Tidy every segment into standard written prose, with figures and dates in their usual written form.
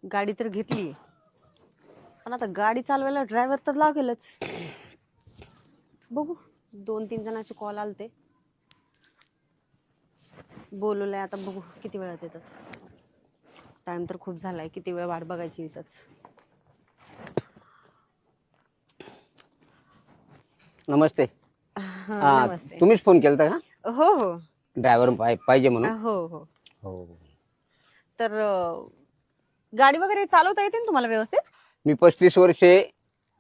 गाडी तर घेतली, पण आता गाडी चालवायला ड्रायव्हर तर लागेलच. बघू, 2-3 जणांचे कॉल आलते, बोलवलंय. आता बघू किती वेळात येतात. टाइम तर खूप झालाय, किती वेळ वाट बघायची इथंच. नमस्ते. नमस्ते. तुम्हीच फोन केलता का? हो हो. ड्रायव्हर पाहिजे म्हणून? हो हो. हो. तर गाडी वगैरे चालवता येते ना तुम्हाला व्यवस्थित? मी 35 वर्षे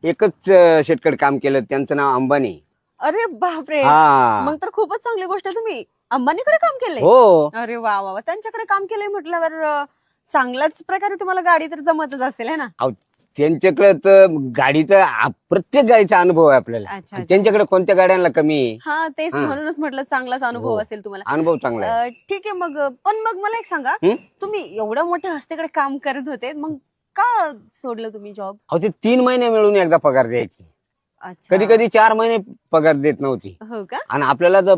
एकच शेतकरी काम केलं, त्यांचं नाव अंबानी. अरे बापरे, हा. मग तर खूपच चांगली गोष्ट आहे. तुम्ही अंबानीकडे काम केलंय? हो. अरे वा वा वा. त्यांच्याकडे काम केलंय म्हटल्यावर चांगल्याच प्रकारे तुम्हाला गाडी तर जमतच असेल है ना? अहो, त्यांच्याकडे तर गाडीचा प्रत्येक गाडीचा अनुभव आहे आपल्याला. अच्छा, आणि अच्छा. त्यांच्याकडे कोणत्या गाड्यांना कमी आहे? हा तेच, हा. म्हणूनच म्हटलं चांगलाच अनुभव हो. असेल तुम्हाला. अनुभव चांगला आहे. ठीक आहे. मग पण मग मला एक सांगा, हं? तुम्ही एवढ्या मोठ्या हस्तीकडे काम करत होते, मग का सोडलं तुम्ही जॉब? अहो, ते 3 महिने मिळून एकदा पगार द्यायची. अच्छा. कधी कधी 4 महिने पगार देत नव्हती. हो का? आणि आपल्याला जर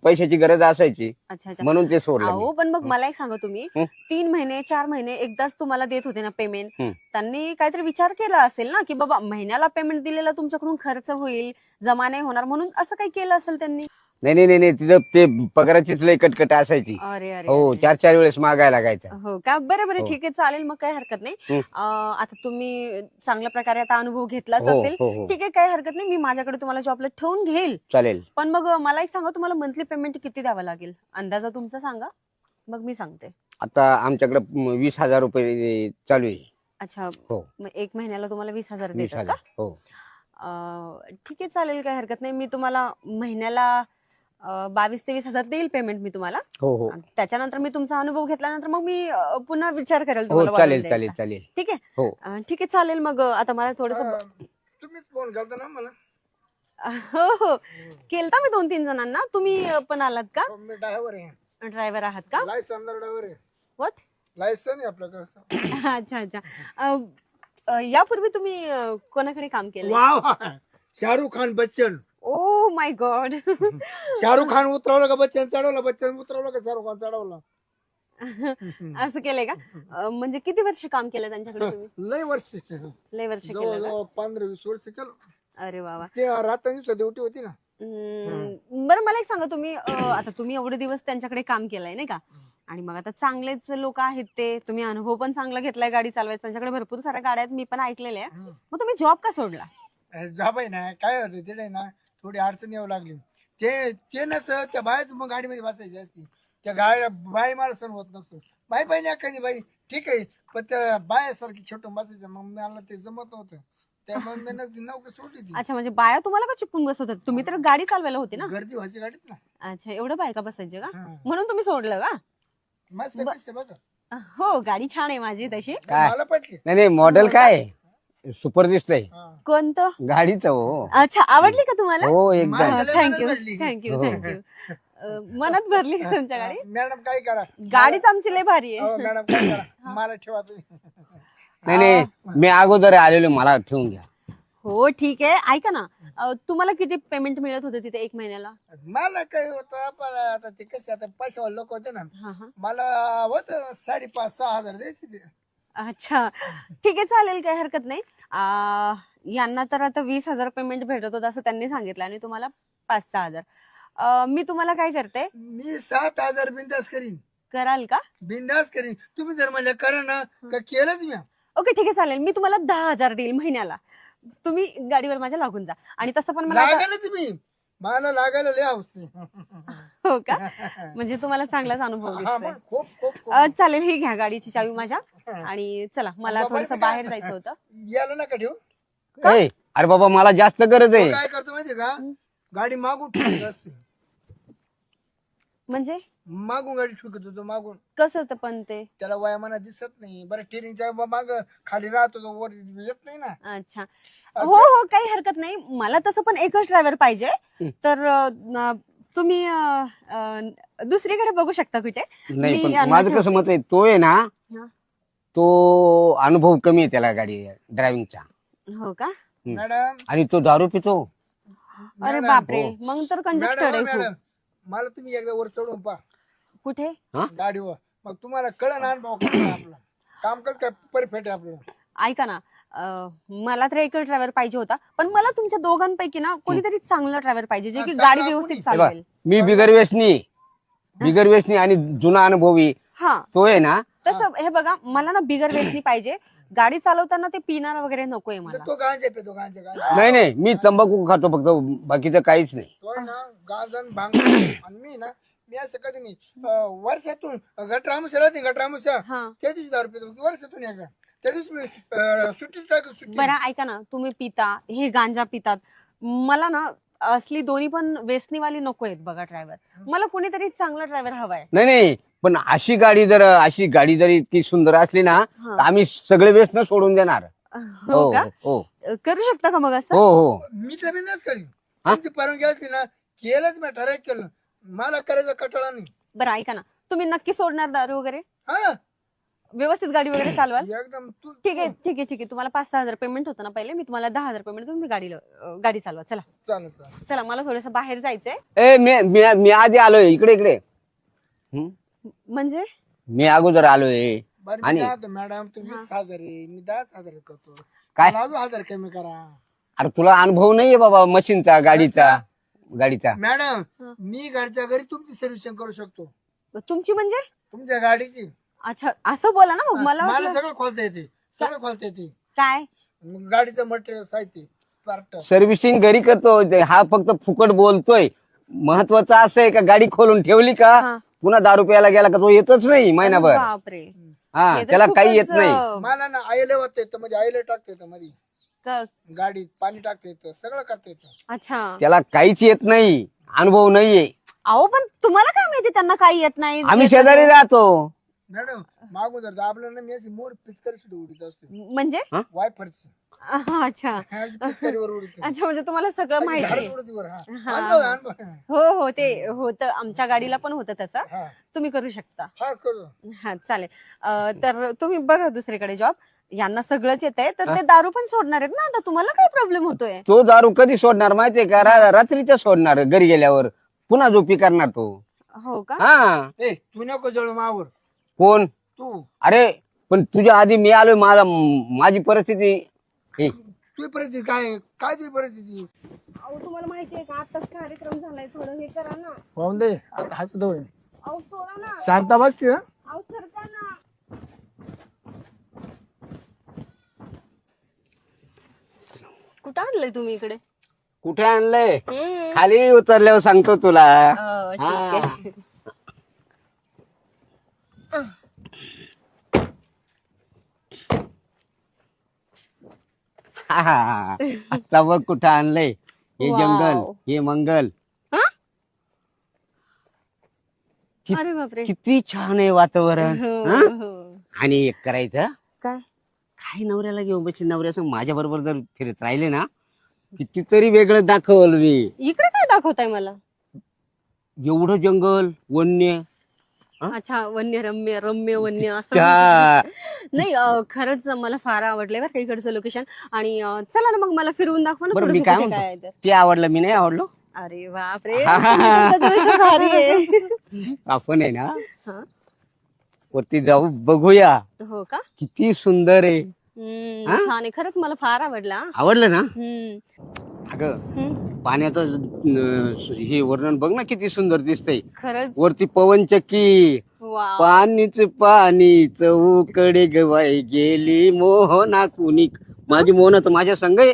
पैशाची गरज असायची अच्छा अच्छा. म्हणून ते सोडलं अहो मी. पण मग मला एक सांगा, तुम्ही हं? 3 महिने 4 महिने एकदाच तुम्हाला देत होते ना पेमेंट, हं. त्यांनी काहीतरी विचार केला असेल ना, की बाबा महिन्याला पेमेंट दिलेला तुमच्याकडून खर्च होईल, जमा नाही होणार, म्हणून असं काही केलं असेल त्यांनी? नाही, तिथं ते पगाराचीच लय कटकट असायची. अरे अरे हो, अरे. 4 वेळेस मागायला लागायचं. हो का? बरं बरं, हो. ठीक आहे, चालेल, मग काही हरकत नाही. हं. आता तुम्ही चांगल्या प्रकारे आता अनुभव घेतलाच हो, असेल. हो, हो. ठीक आहे, काही हरकत नाही. मी माझ्याकडे तुम्हाला जॉबला ठेवून घेईल. चालेल. पण मग मला एक सांगा, तुम्हाला मंथली पेमेंट किती द्यावं लागेल? अंदाजा तुमचा सांगा, मग मी सांगते. आता आमच्याकडे 20,000 रुपये चालू आहे. अच्छा. हो. मग 1 महिन्याला तुम्हाला 20,000 देतात 20,000. का? हो. ठीक आहे, चालेल, काही हरकत नाही. मी तुम्हाला महिन्याला 22,000 ते 20,000 देईल पेमेंट मी तुम्हाला. हो हो आणि त्याच्यानंतर मी तुमचा अनुभव घेतल्यानंतर मग मी पुन्हा विचार करेल हो. तुम्हाला वाढवून चालेल द्यायचा. चालेल चालेल. ठीक आहे. हो. ठीक आहे, चालेल. मग आता मला थोडस. तुम्हीच फोन करता ना मला. हो हो, केलता मी 2-3 जणांना. तुम्ही पण आलात का? मी ड्रायव्हर आहे, ड्रायव्हर आहात का? लायसन ड्रायव्हर आहे. व्हॉट? लायसन आहे आपलं कसं. अच्छा अच्छा. यापूर्वी तुम्ही कोणाकडे काम केलं? Wow, Shahrukh Khan Bachchan. Oh my God. Shahrukh Khan उतरवलं का बच्चन चढवलं, बच्चन उतरवलं का शाहरुख खान चढवलं. असं केलंय का? म्हणजे किती वर्ष काम केलं त्यांच्याकडे तुम्ही? लय वर्ष, लय वर्ष केलं का? जवळजवळ 15-20 वर्ष केलं. अरे वा वा. ते रात्री ड्युटी होती ना. बरं, मला एक सांगा, तुम्ही आता तुम्ही एवढे दिवस त्यांच्याकडे काम केलंय नाही का, आणि मग आता चांगलेच लोक आहेत ते, तुम्ही अनुभव पण चांगला घेतलाय गाडी चालवायचा, त्यांच्याकडे भरपूर साऱ्या गाड्या आहेत, मी पण ऐकलेल्या आहे. मग तुम्ही जॉब का सोडला? जॉब आहे ना, काय होतं तिथे ना थोडी अडचण येऊ लागली. ते नसतं त्या बाहेर मग गाडीमध्ये बसायची असती. त्या गाड्या बाई मला सण होत नसतो. बाई पाहिजे एखादी बाई ठीक आहे, पण त्या बायासारखी छोटं बसायचं, मग मला ते जमत नव्हतं. त्यामुळे मी नोकरी सोडली ती. अच्छा, म्हणजे बाया तुम्हाला का चिपकून बसवतात? तुम्ही तर गाडी चालवायला होती ना. गर्दी व्हायची गाडीत ना. अच्छा, एवढं बायका बसायचे का? हा. म्हणून तुम्ही सोडलं का? मस्त दिसते बघा. हो, गाडी छान आहे माझी तशी. काय? मला पटली. नाही मॉडेल काय सुपर दिसतंय हा. कोणतं? गाडीचं. हो अच्छा, आवडली का तुम्हाला? हो एकदम. मला थँक्यू मनात भरली. थँक्यू हो. थँक्यू. मनात भरली का तुमच्या गाडी? मॅडम काय करा, गाडीच आमची लय भारी आहे. मॅडम काय करा, मला ठेवा तुम्ही. नाही मी अगोदर आलेलो, मला ठेवून घ्या. हो ठीक आहे. ऐका ना, तुम्हाला किती पेमेंट मिळत होते तिथे 1 महिन्याला? मला काय होतं, पण आता ते कसे आता पैशावाले लोक होते ना, हा हा. मला होत 5,500-6 हजार द्यायचे ते. अच्छा, ठीक आहे, चालेल, काही हरकत नाही. यांना तर आता 20,000 पेमेंट भेटत होतं असं त्यांनी सांगितलं, आणि तुम्हाला 5-6 हजार. मी तुम्हाला काय करते, मी 7,000 बिंदास करीन, कराल का? बिंदास करीन. तुम्ही जर म्हणलं करा ना, का केलंच मी. ओके, ठीक आहे, चालेल. मी तुम्हाला 10,000 देईल महिन्याला. तुम्ही गाडीवर माझ्या लागून जा. आणि तसं पण मला आता- लागायलाच मी, मला लागायला लय हौस आहे. हो का? म्हणजे तुम्हाला चांगलाच अनुभव हा, दिसतोय. मग खूप खूप खूप. चालेल, ही घ्या गाडीची चावी माझ्या. आणि चला, मला बाबा, थोडस काय- बाहेर जायचं होतं. याला नका ठेवू. ए, अरे बाबा मला जास्त गरज तो आहे. काय करतो माहितीये का, गाडी मागून ठेवत असते. म्हणजे मागून गाडी ठुकत होतो मागून. कसं तर पण ते? त्याला वयामाना दिसत नाही. बरं टिरिंगच्या माग खाली राहतो तो, वर येत नाही ना. अच्छा, हो हो, काही हरकत नाही. मला तसं पण एकच ड्रायव्हर पाहिजे. तर तुम्ही दुसरीकडे बघू शकता कुठे. नाही मी पण यांना माझं ठेवते. कसं मत आहे, तो आहे ना, हा. तो अनुभव कमी आहे त्याला गाडी ड्रायव्हिंगचा. हो का? मॅडम, आणि तो दारू पितो. अरे मॅडम, बापरे, हो. मग तर कंजक्टर आहे मॅडम, खूप. मला तुम्ही एकदा वर चढून पहा कुठे? हा? गाडीवर, मग तुम्हाला कळण अनुभव कसा आपला. काम कसं काय परफेक्ट आहे आपलं. ऐका ना, मला तर एकच ड्रायव्हर पाहिजे होता, पण मला तुमच्या दोघांपैकी ना कोणीतरी चांगला ड्रायव्हर पाहिजे जे की चांगला गाडी कोणी? व्यवस्थित हे बघ, चालवेल. मी बिगर व्यसनी आणि जुना अनुभवी हा तो आहे ना. तसं हे बघा, मला ना बिगर व्यसनी पाहिजे. गाडी चालवताना ते पिणार वगैरे नकोय मला. तो गांजा पितो गांजा. नाही मी तंबाखू खातो फक्त, बाकीचं काहीच नाही. तो आहे ना गांजन भांग आणि मी असं कधी नाही. वर्षातून गटरामुशा राहते गटरामुशा हा त्या दिवशी दारू पितो वर्षातून एकदा. त्या दिवशी मी सुट्टी टाकतो सुट्टी. बरं ऐका ना, तुम्ही पिता, हे गांजा पितात, मला ना असली दोन्ही पण व्यसनीवाली नको आहेत बघा ड्रायव्हर. मला कोणीतरी चांगला ड्रायव्हर हवाय. नाही पण अशी गाडी जर इतकी सुंदर असली ना हा. तर आम्ही सगळे व्यसन सोडून देणार. हो का? हो करू शकता का मग असं? हो मी तर बिंदास करीन. तुमची परवानगी असली ना केलंच मी ठराव केलं. मला करायचा कटाळा नाही. बरं ऐका ना, तुम्ही नक्की सोडणार दारू वगैरे, हा व्यवस्थित गाडी वगैरे चालवाल? एकदम तू ठीक आहे. तुम्हाला 5-6 हजार पेमेंट होतं ना पहिले, मी तुम्हाला 10,000 पेमेंट तुम्ही गाडी चालवा. चला चालेल. चला, मला थोडंसं बाहेर जायचंय. ए मी आधी आलोय इकडे. म्हणजे मी अगोदर आलोय. बरं आणि- मी काय म्हणतो, मॅडम तुम्ही 20,000 आहे मी 10,000 करतो. काय? मला अजून 1,000 कमी करा. अरे तुला अनुभव नाहीये बाबा मशीनचा, गाडीचा. मॅडम हा. मी घरच्या घरी तुमची सर्व्हिसिंग करू शकतो. तुमची म्हणजे? तुमच्या गाडीची. अच्छा, असं बोला ना मग. मला मला वाटलं- सगळं खोलता येते. काय? मग गाडीचं मटेरियल साहित्य स्पार्ट. सर्व्हिसिंग घरी करतो हा फक्त फुकट बोलतोय. महत्वाचं असं आहे का गाडी खोलून ठेवली का हा. पुन्हा दारू प्यायला गेला का तो येतच नाही महिनाभर. बापरे, हा हे तर त्याला काही खूपच, येत नाही. मला ना आयले होत येतं म्हणजे आयले टाकता येतं मध्ये क- गाडीत पाणी टाकता येतं सगळं करता येतं. अच्छा. त्याला काहीच येत नाही, अनुभव नाहीये. अहो पण तुम्हाला काय माहिती त्यांना काही येत नाही? आम्ही येतं शेजारी नाही. राहतो. मॅडम मागून जर दाबलं ना मी अशी मोर पिचकारी सुद्धा उडीत असतो. म्हणजे? वायफरची अच्छा पिचकारीवर उडीत अच्छा, म्हणजे तुम्हाला सगळं माहिती आहे. हा. हो ते होतं, आमच्या गाडीला पण होतं त्याचं. हा तुम्ही करू शकता. करू. हा चालेल. तर तुम्ही बघा दुसरीकडे जॉब. यांना सगळंच येतंय तर ते दारू पण सोडणार आहेत ना आता. तुम्हाला काय प्रॉब्लेम होतोय? तो दारू कधी सोडणार माहितीये का? रात्रीच्या सोडणार, घरी गेल्यावर पुन्हा झोपी करणार तो. हो का? हा. ए तू नको जळू मावर कोण? तू अरे पण तुझ्या आधी मी आलोय. माझी परिस्थिती तुझी परिस्थिती काय तुझी परिस्थिती. अहो तुम्हाला माहितीये का आताच कार्यक्रम झालाय, थोडं हे करा ना. पाहून दे हात दो अहो सोडा ना. शांता बसती ना. अहो सरका ना. कुठं आणलंय तुम्ही इकडे? कुठे आणलंय? खाली उतरल्यावर सांगतो तुला. ठीक आहे. आता बघ कुठं आणलंय. हे वाव. जंगल, हे मंगल. अरे बापरे. किती छान आहे वातावरण. हो, हा? हो. आणि एक करायचं, काय? काय नवऱ्याला घेऊन बसली, नवऱ्याचं माझ्या बरोबर जर फिरत राहिले ना कितीतरी वेगळं दाखवल मी. इकडे काय दाखवताय मला? एवढं जंगल वन्य. अच्छा, रम्य वन्य असं. का? नाही खरंच मला फार आवडलंय बरं का इकडचं लोकेशन. आणि चला ना मग मला फिरवून दाखवा ना बरं मी थोडंसं काय कुठे म्हणतो, आहे तर. ते आवडलं मी नाही आवडलो. अरे बापरे, तुमचा जोश भारी आहे. आपण आहे ना हा? वरती जाऊ बघूया. हो का? किती सुंदर आहे. हा? छान आहे खरंच, मला फार आवडला. आवडलं ना? हम्म. अगं पाण्याचं हे वर्णन बघ ना किती सुंदर दिसतंय. खरंच. वरती पवनचक्की, वा. पाणीच उकडे गवाई गेली मोहना कुणी. माझी मोहना तर माझ्या संग आहे.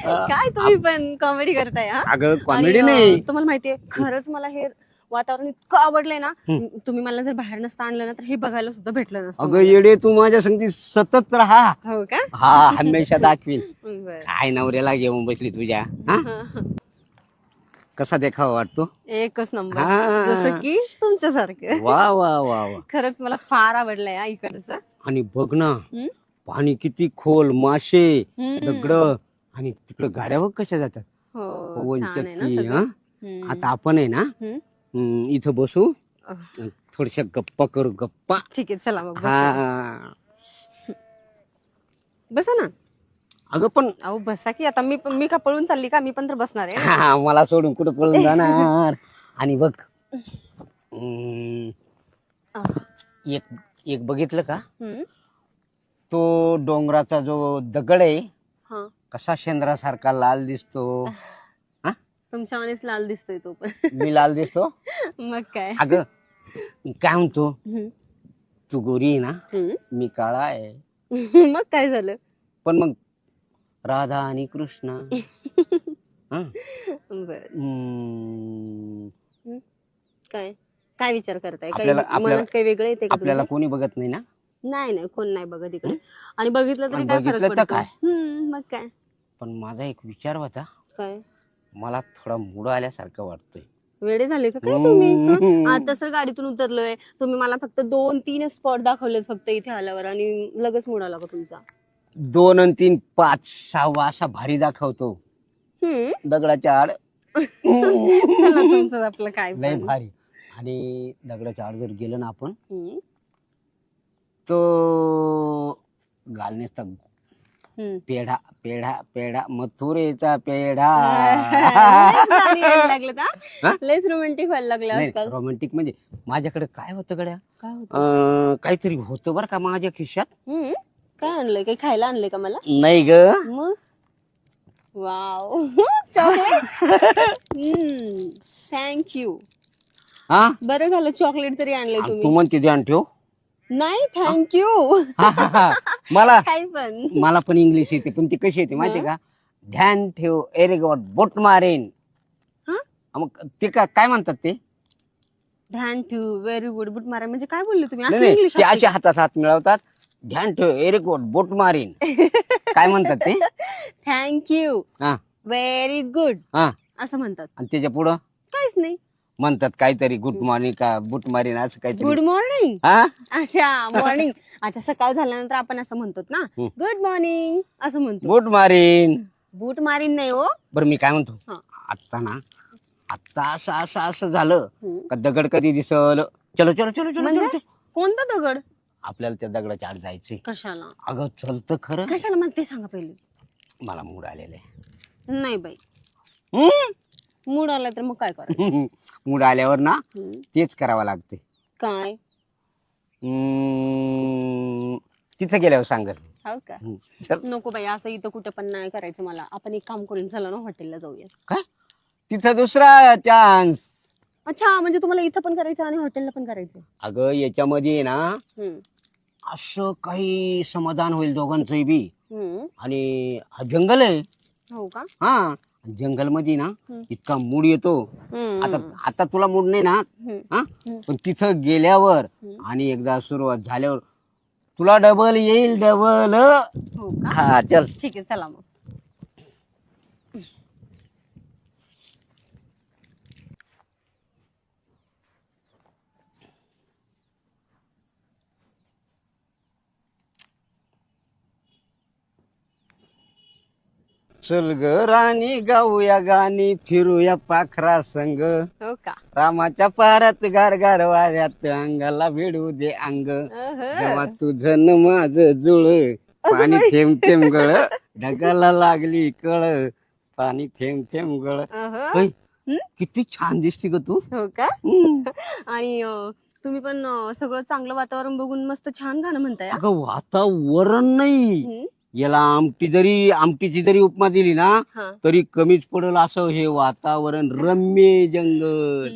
काय तुम्ही पण कॉमेडी करताय हा? अगं कॉमेडी आणि, नाही. तुम्हाला माहितीये खरंच मला हे वातावरण इतकं आवडलंय ना. तुम्ही मला जर बाहेर नसता आणलं ना तर हे बघायला सुद्धा भेटलं नसतं अगं मला. येडे तू माझ्या संगती सतत राहा. हो का? हा हमेशा दाखवीन. बरं. काय नवऱ्याला घेऊन बसली तुझ्या. हा? कसा देखावा वाटतो. एकच नंबर, हा. जसं की तुमच्यासारखं. वा वा वा वा. खरंच मला फार आवडलंय हा इकडचं. आणि बघ ना हम्म? पाणी किती खोल, मासे, हम्म. दगड, आणि तिकडे गाड्या बघ कशा जातात. हो छान आहे ना पवनचक्की. सगळं. हा? हम्म. आता आपण आहे ना हम्म. इथं बसू, अह, थोडशा गप्पा करू. गप्पा. ठीक आहे चला मग बसा. हा. बसा ना. अगं पण अहो बसा की आता. मी का पळून चालली का? मी पण तर बसणार आहे. हा, मला सोडून कुठं पळून जाणार. आणि बघ अह, एक एक बघितलं का हम्म. तो डोंगराचा जो दगड आहे हा कसा शेंद्रासारखा लाल दिसतो. हा तुमच्या मनेच लाल दिसतोय तो पण. मी लाल दिसतो. मग काय. अगं काय म्हणतो हम्म. तू गोरी आहे ना हम्म. मी काळा आहे. मग काय झालं. पण मग राधा आणि कृष्ण हा? बर हम्म, काय काय विचार करताय काही आपल्याला- मनात काही वेगळं येते का आपल्याला तुमच्या? कोणी बघत नाही ना. नाही नाही कोण नाही बघत इकडे. आणि बघितलं तरी आणि काय बघितलं फरक तर पडतो. काय? मग काय. पण माझा एक विचार होता काय मला थोडा मूड आल्यासारखं वाटतोय. वेडे झाले का काय तुम्ही. हम्म. आता सर गाडीतून उतरलोय तुम्ही मला फक्त 2-3 स्पॉट दाखवलेत फक्त इथे आल्यावर आणि लगेच मूड आला का तुमचा. 2 आणि 3 5 6 असा भारी दाखवतो दगडाच्या आड. चला तुमचं आपलं काय लय पण. भारी. आणि दगडाच्या आड जर गेलं ना आपण हम्म. तो घालण्याचा हम्म. पेढा पेढा पेढा मथुरेचा पेढा. लयच गाणी यायला लागलेत हा? हा. लयच रोमॅन्टिक व्हायला लागले आजकाल. रोमॅन्टिक म्हणजे माझ्याकडे काय होतं गड्या काय होतं. काहीतरी होतं बरं का माझ्या खिशात. काय आणलंय काही खायला आणलंय का मला. नाही ग मग वाव चॉकलेट. थँक्यू. हा बरं झालं चॉकलेट तरी आणलंय तू तुम्ही. म्हणते ध्यान ठेव. नाही थँक्यू. मला काही पण. मला पण इंग्लिश येते पण ती कशी येते माहितीये का ध्यान ठेव एरे गॉड बोट मारेन. हा? मग ते काय म्हणतात ते ध्यान ठेव व्हेरी गुड बुट मारा म्हणजे काय बोलले तुम्ही नाही, असं नाही, इंग्लिश ते असे हातात हात मिळवतात ध्यान ठेव एरे गॉड बोट मारेन काय म्हणतात ते. थँक्यू हा व्हेरी गुड हा असं म्हणतात. आणि त्याच्या पुढं काहीच नाही. म्हणतात काहीतरी गुड मॉर्निंग का बुट मारीन असं गुड काहीतरी. मॉर्निंग. हा अच्छा मॉर्निंग. अच्छा सकाळ झाल्यानंतर आपण असं म्हणतो ना हम्म. गुड मॉर्निंग असं म्हणतो. बुट मारीन. बूट मारीन नाही हो. बरं मी काय म्हणतो हा. आता असं असं असं झालं हम्म. का दगड कधी दिसल. चलो चलो चलो चलो म्हणजे चलो. कोणता दगड. आपल्याला त्या दगडाच्या आड जायचंय. कशाला अगं चलतं खरं. कशाला मला ते सांगा पहिले. मला मूड आलेलं आहे. नाही बाई मूड आला तर मग काय करा. मूड आल्यावर ना तेच करावं लागते. काय तिथं गेल्यावर सांगल. हो का. चल नको बाई असं इथं कुठं पण नाही करायचं मला. आपण एक काम करून चला ना हॉटेलला जाऊया. काय तिथं दुसरा चान्स. अच्छा म्हणजे तुम्हाला इथं पण करायचं आणि हॉटेलला पण करायचं. अगं याच्यामध्ये आहे ना हम्म. असं काही समाधान होईल दोघांचंही बी. हम्म. आणि हा जंगल आहे. हो का. हा जंगल मध्ये ना इतका मूड येतो. हम्म. आता आता तुला मूड नाही ना हम्म. हा पण तिथं गेल्यावर आणि एकदा सुरुवात झाल्यावर तुला डबल येईल डबल. हो का. हा चल. ठीक आहे चला मग. चल ग राणी गाऊया गाणी फिरूया पाखरा संग. हो का. रामाच्या पारात गार गार वाऱ्यात अंगाला भिडू दे अंग. जेव्हा तुझं न माझं जुळ पाणी थेंब थेंब गळ ढगाला लागली कळ पाणी थेंब थेंब गळ. होय, किती छान दिसते ग तू. हो का. आणि तुम्ही पण सगळं चांगलं वातावरण बघून मस्त छान गाणं म्हणताय. अगं वातावरण नाही याला आमटीची जरी उपमा दिली ना हा. तरी कमीच पडेल असं हे वातावरण रम्य जंगल.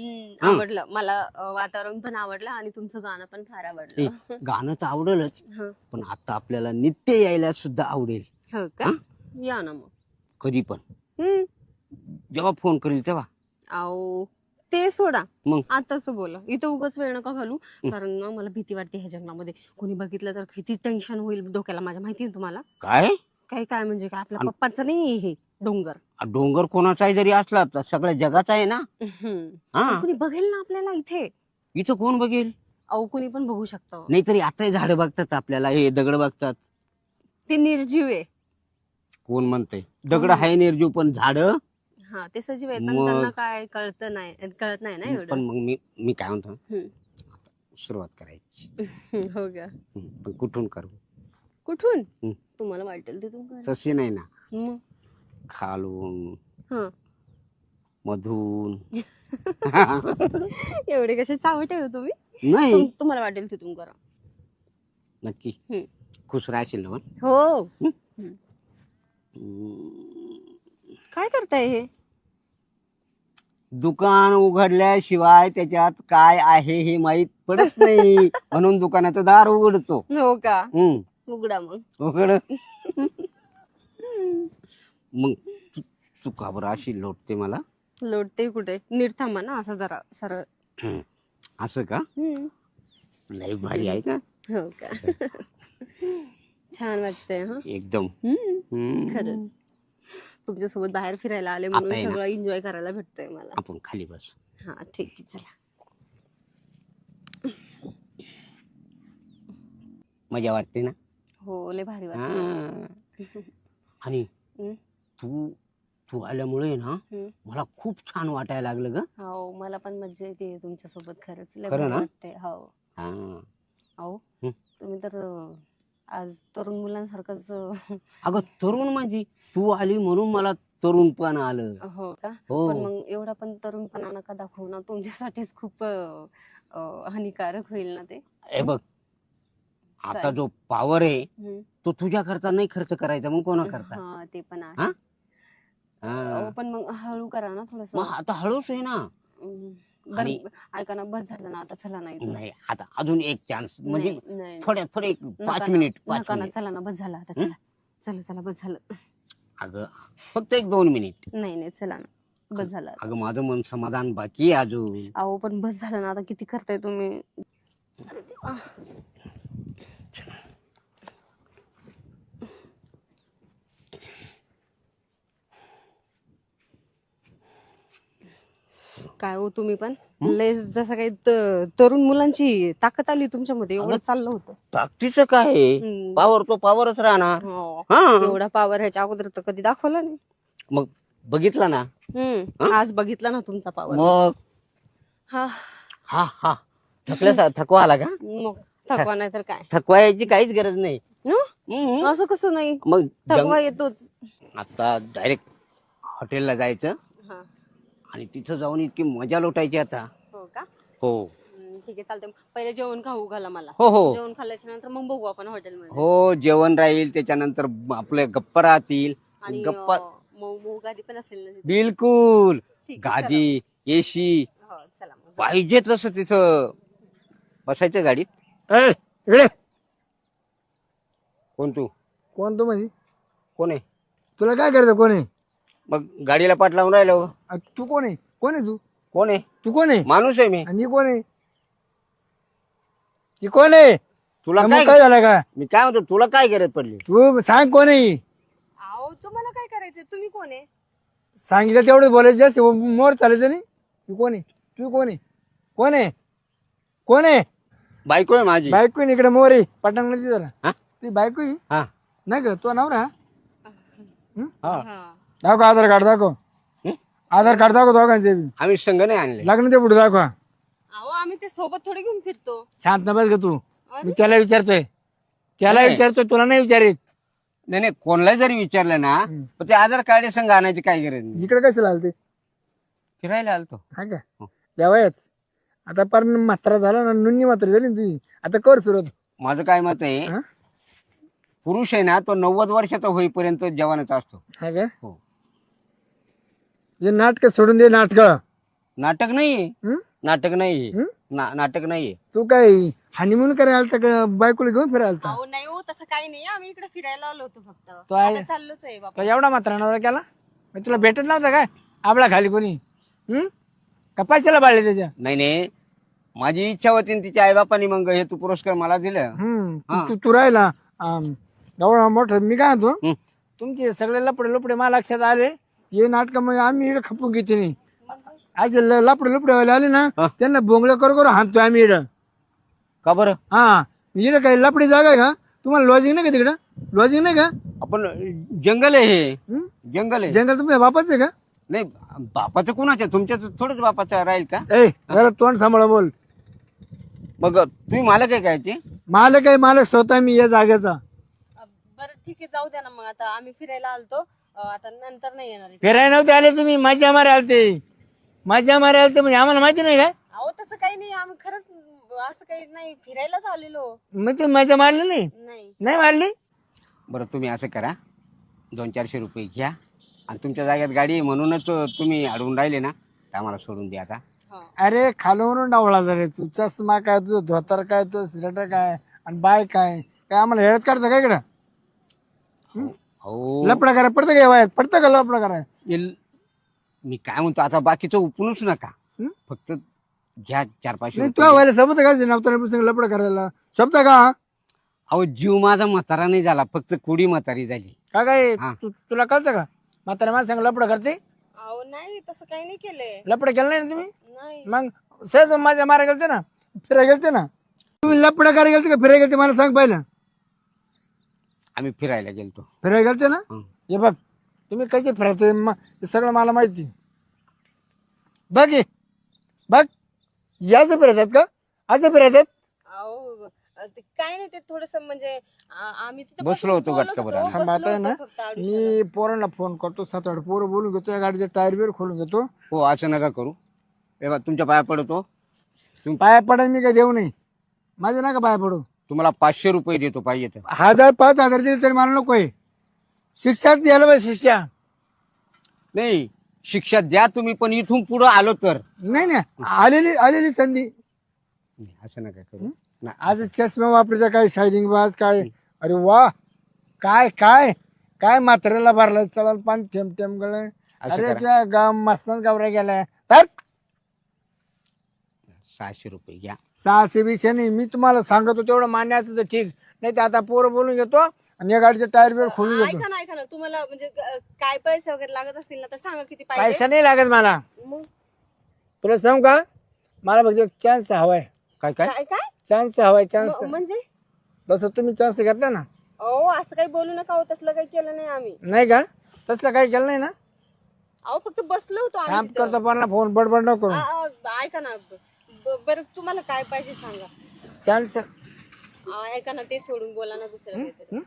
आवडलं मला. वातावरण पण आवडलं आणि तुमचं गाणं पण फार आवडलं. गाणं तर आवडेलच हं. पण आता आपल्याला नित्य यायला सुद्धा आवडेल. हो का. या ना मग. कधी पण जेव्हा फोन करील तेव्हा. आओ ते सोडा मग आताच बोला. इथं उगाच वेळ नका घालू कारण ना मला भीती वाटते ह्या जंगलामध्ये. कोणी बघितलं तर किती टेन्शन होईल डोक्याला माझ्या. माहिती आहे तुम्हाला. काय काय काय म्हणजे काय आपल्या पप्पाचं नाही हे डोंगर. डोंगर कोणाचाही जरी असला तर सगळ्या जगाचा आहे ना. हा कोणी बघेल ना आपल्याला इथे. इथं कोण बघेल. अहो कुणी पण बघू शकतं. नाहीतरी आता झाडं बघतात आपल्याला हे दगड बघतात. ते निर्जीव आहे. कोण म्हणते दगड आहे निर्जीव पण झाड. हा ते सजीव आहेत पण त्यांना काय कळत नाही ना एवढं. पण मग मी काय म्हणतो सुरुवात करायची. हो का. पण कुठून करू. कुठून तुम्हाला वाटेल तिथून करा. तशी नाही ना. मग खालून हा. मधून. एवढे कसे चावटे हो तुम्ही. नाही तुम्हाला वाटेल तिथून करा. नक्की हम्म. खुश राहशील ना मग? हो. हम्म. काय करताय हे? दुकान उघडल्याशिवाय त्याच्यात काय आहे हे माहित पडत नाही म्हणून दुकानाचं दार उघडतो. हो का? उघड. उघडा मग. मग तू का बरं अशी लोटते मला? लोटते कुठे? नीट थांबा ना, असं जरा सरळ. असं का? लय भारी आहे का? हो का? छान वाटतंय हा. एकदम. खरंच तुमच्यासोबत बाहेर फिरायला आले आता म्हणून आहे ना. सगळं एन्जॉय करायला भेटतंय मला. आपण खाली बस. हा ठीक आहे, चला. मजा वाटते ना? हो, लय भारी वाटत. हा. आणि तू तू आल्यामुळे ना मला खूप छान वाटायला लागलं ग. हो, मला पण मजा येते तुमच्यासोबत. खरंच लय खरं भारी ना? वाटतंय. हो. हा. अहो तुम्ही तर आज तरुण मुलांसारखंच. अगं तरुण म्हणजे तू आली म्हणून मला तरुणपण आलं. हो का? हो. पण मग एवढा पण तरुणपणा नका दाखवू ना, तुमच्यासाठीच खूप हानिकारक होईल ना ते. हे बघ आता काय? जो पॉवर आहे तो तुझ्या करता नाही खर्च करायचा, मग कोणा करता? हा, ते पण हा? आहे. हा. पण मग हळू करा ना थोडस. मग आता हळूच आहे ना. आणि- ऐका ना, बस झालं ना आता, चला ना इथून. नाही आता अजून एक चान्स म्हणजे नाही, नाही. थोडे एक नका 5 ना, मिनिट नका ना, चला ना, बस झालं आता, चला. चला चला, बस झालं. अगं फक्त 1-2 मिनिट. नाही नाही, चला ना, बस झालं आता. अगं माझं मन समाधान बाकी आहे अजून. अहो पण बस झालं ना आता, किती करताय तुम्ही. काय हो तुम्ही पण लय जसं काही तरुण मुलांची ताकद आली तुमच्यामध्ये, एवढं चाललं होतं. ताकदीचं काय आहे? पॉवर तो पॉवरच राहणार. हो. हा. एवढा पॉवर ह्याच्या अगोदर तर कधी दाखवला नाही. मग बघितलं ना. आज बघितला ना तुमचा पॉवर. मग हा. हा हा थकवा आला का? मग थकवा नाही तर काय. थकवा यायची काहीच गरज नाही. असं कसं नाही, मग थकवा येतोच. आता डायरेक्ट हॉटेलला जायचं हा. आणि तिथं जाऊन इतकी मजा लोटायची आता. हो का? हो ठीक आहे, चालतंय. पहिले जेवण खाऊ घाला मला. हो हो जेवण खाल्ल्याच्या नंतर मग बघू आपण हॉटेलमध्ये. हो. जेवण राहील, त्याच्यानंतर आपले गप्पा राहतील. आणि गप्पा मऊ गादी पण असेल ना तिथे. बिलकुल. ठीक आहे, गादी एसी हो, चला मग. पाहिजे तसं तिथं बसायचं गाडीत. इकडे कोण तू? कोण तू म्हणजे? कोण आहे? तुला काय करायचं? कोण आहे? मग गाडीला पाठ लावून राहिलो. तू कोण आहे? कोण आहे तू? कोण आहे? तू कोण आहे? माणूस आहे मी. आणि कोण आहे? ती कोण आहे? तुला मग काय काय झालं का? मी काय म्हणतो, तुला काय गरज पडली? तू सांग कोण आहे? अहो तुम्हाला काय करायचंय? तुम्ही कोण आहे? सांगितलं तेवढं बोलायचं, जास्त मोर चालायचं नाही. तू कोण आहे? तू कोण आहे? कोण आहे? कोण आहे? बायको आहे माझी. बायको आहे इकडे, मोर आहे पटांग मध्ये जरा. हा? ती बायको आहे हा नाही का? तो नवरा. हा. दाखव आधार कार्ड, दाखव आधार कार्ड, दाखव दोघांचे बी. आम्ही संघ नाही आणले. लग्नाच्या पुढे दाखवा. अहो आम्ही ते सोबत थोडी घेऊन फिरतो. शांत बस ग तू. मी त्याला विचारतोय, तुला नाही विचारित. नाही नाही, कोणाला जरी विचारलं ना पण ते आधार कार्ड संघ आणायची काय गरज नाही. इकडे कसं लालते? फिरायला आलतो. हा का? यावयात आता पर म्हातारा झाला ना, नुन्नी म्हातारी झाली ना तुझी. आता कर फिरवतो. माझं काय मत आहे, हा? पुरुष आहे ना तो 90 वर्षाचा होईपर्यंत जवानच असतो. हा का? हो. हे नाटक सोडून दे, नाटक. नाटक नाहीये. नाटक नाहीये. नाटक नाहीये. तू काय हनीमून करायला आलता का? बायकोला घेऊन फिरायला आलता? अहो नाही हो, तसं काही नाही. आम्ही इकडे फिरायला आलो होतो फक्त. तो आहे. आता चाललोच आहे बाबा. तो एवढा म्हातारा नवरा केला? मग तुला भेटत नव्हता काय आपला खाली कोणी? कपाशीला बाळले त्याच्या. नाही नाही, माझी इच्छा होती तिच्या आईबापानी मग हे तू पुरस्कार मला दिलं. तू राहिला एवढा मोठा. मी काय म्हणतो, तुमचे सगळे लपडे लपडे मला लक्षात आले. हे नाटक मग आम्ही इकडे खपून घेते नाही. असे लपडे लपडे वाले आले ना, त्यांना बोंगलं करू हाणतोय आम्ही इकडं. का बरं? हा, इकडे काही लपडी जागा आहे का तुम्हाला? लॉजिंग नाही का तिकडं? लॉजिंग नाही का? आपण जंगल आहे हे. जंगल आहे. जंगल तुमच्या बापाचं आहे का? नाही बापाचं कुणाचं? तुमच्या थोडंच बापाचं राहील का? ए जरा तोंड सांभाळा बोल. मग तुम्ही मला काय काय ते? मालक आहे, मालक स्वतः मी या जागेचा. बरं ठीक आहे, जाऊ द्या ना मग. आता आम्ही फिरायला आलतो, आता नंतर नाही येणार आहे. फिरायला नव्हते आले तुम्ही, मजा मारे आलते. मजा मारे आलते म्हणजे आम्हाला माहिती नाही काय? अहो तसं काही नाही, आम्ही खरंच असं काही नाही, फिरायलाच आलेलो. मग तुम्ही मजा मारली नाही? नाही. नाही मारली? बरं तुम्ही असं करा, 200-400 रुपये घ्या आणि तुमच्या जागेत गाडी आहे म्हणूनच तुम्ही अडवून राहिले ना, तर आम्हाला सोडून द्या आता. हा. अरे खालवरून डावळा झाले तू. चष्मा काय, तुझं धोतर काय, तुझं स्वेटर काय, आणि बाय काय काय आम्हाला हेळत काढतं काय इकडं? हो लपडा करा पडतं काय वयात? पडतं का लपडा करा? मी काय म्हणतो आता, बाकीचं उपनूच नका, हं? फक्त घ्या 400-500 नाही रुपये. तुझ्या व्हायला समजतं का नवताना लपडा करायला? शब्द का? अहो जीव माझा म्हातारा नाही झाला, फक्त कुडी म्हातारी झाली. काय हा. तुला कळतं का? म्हातारा माझ्या संग लपडा करते? अहो नाही, तसं काही नाही केलंय. लपडा केलं नाही ना तुम्ही? नाही. मग सहज माझ्या मारा गेलते ना, फिरायला गेलते ना. तुम्ही लपडा करायला गेलते का फिरायला गेलते मला सांग पहिलं. आम्ही फिरायला गेलतो. फिरायला गेलते ना? हं. हे बघ तुम्ही कसे फिरतोय हे सगळं मला माहिती. बघ हे बघ, याच फिरतात का? असं फिरतात? अहो ते काय नाही, ते थोडस म्हणजे आम्ही तिथे बसलो होतो बोलत गटकाभर. होतो, थांब आता बसलो आहे ना, होतो फक्त आडुशाला. मी पोरांना फोन करतो, 7-8 पोरं बोलून घेतो, या गाडीचे टायर बिर खोलून घेतो. हो असं नका करू. हे बघा, तुमच्या पाया पडतो, पाया पडायला मी काय देऊ नाही, माझे नका पाया पडू. तुम्हाला 500 रुपये देतो पाहिजे तर. 1000-5000 दिले तरी मला नकोय. शिक्षा द्यायला पाहिजे, शिक्षा. नाही शिक्षा द्या तुम्ही, पण इथून पुढं आलो तर. नाही नाही, आलेली संधी. नाही, असं नका करू. नाही. आज चष्मा वापरायचा काय, शायनिंग बाज काय, अरे वा, काय काय काय म्हाताऱ्याला भरलाय, चला पाणी थेंब थेंब गळ. असं अरे करा. त्या गाव मस्तान गावरा गेलाय तर 600 रुपये घ्या. 600 विषय नाही, मी तुम्हाला सांगतो तेवढं मान्य असतं तर ठीक, नाही तर आता पोरं बोलून घेतो आणि या गाडीचे टायर बिर खोलून घेतो. ऐका ना, तुम्हाला म्हणजे काय पैसे वगैरे लागत असतील ना, तर सांगा किती पाहिजे. पैसा नाही लागत मला, मग तुला सांगू का? मला फक्त एक चान्स हवाय. काय काय काय काय चान्स हवाय, चान्स. म्हणजे? तसं तुम्ही चान्स घेतला ना? अहो असं काही बोलू नका, हो तसलं काही केलं नाही आम्ही. नाही का? तसलं काही केलं नाही ना? अहो फक्त बसलो होतो काम आम्ही तिथं. करतो पण फोन बडबड नको करू. ऐका ना, बरं तुम्हाला काय पाहिजे सांगा. चान्स ऐका ना, ते सोडून बोला ना दुसरं काहीतरी.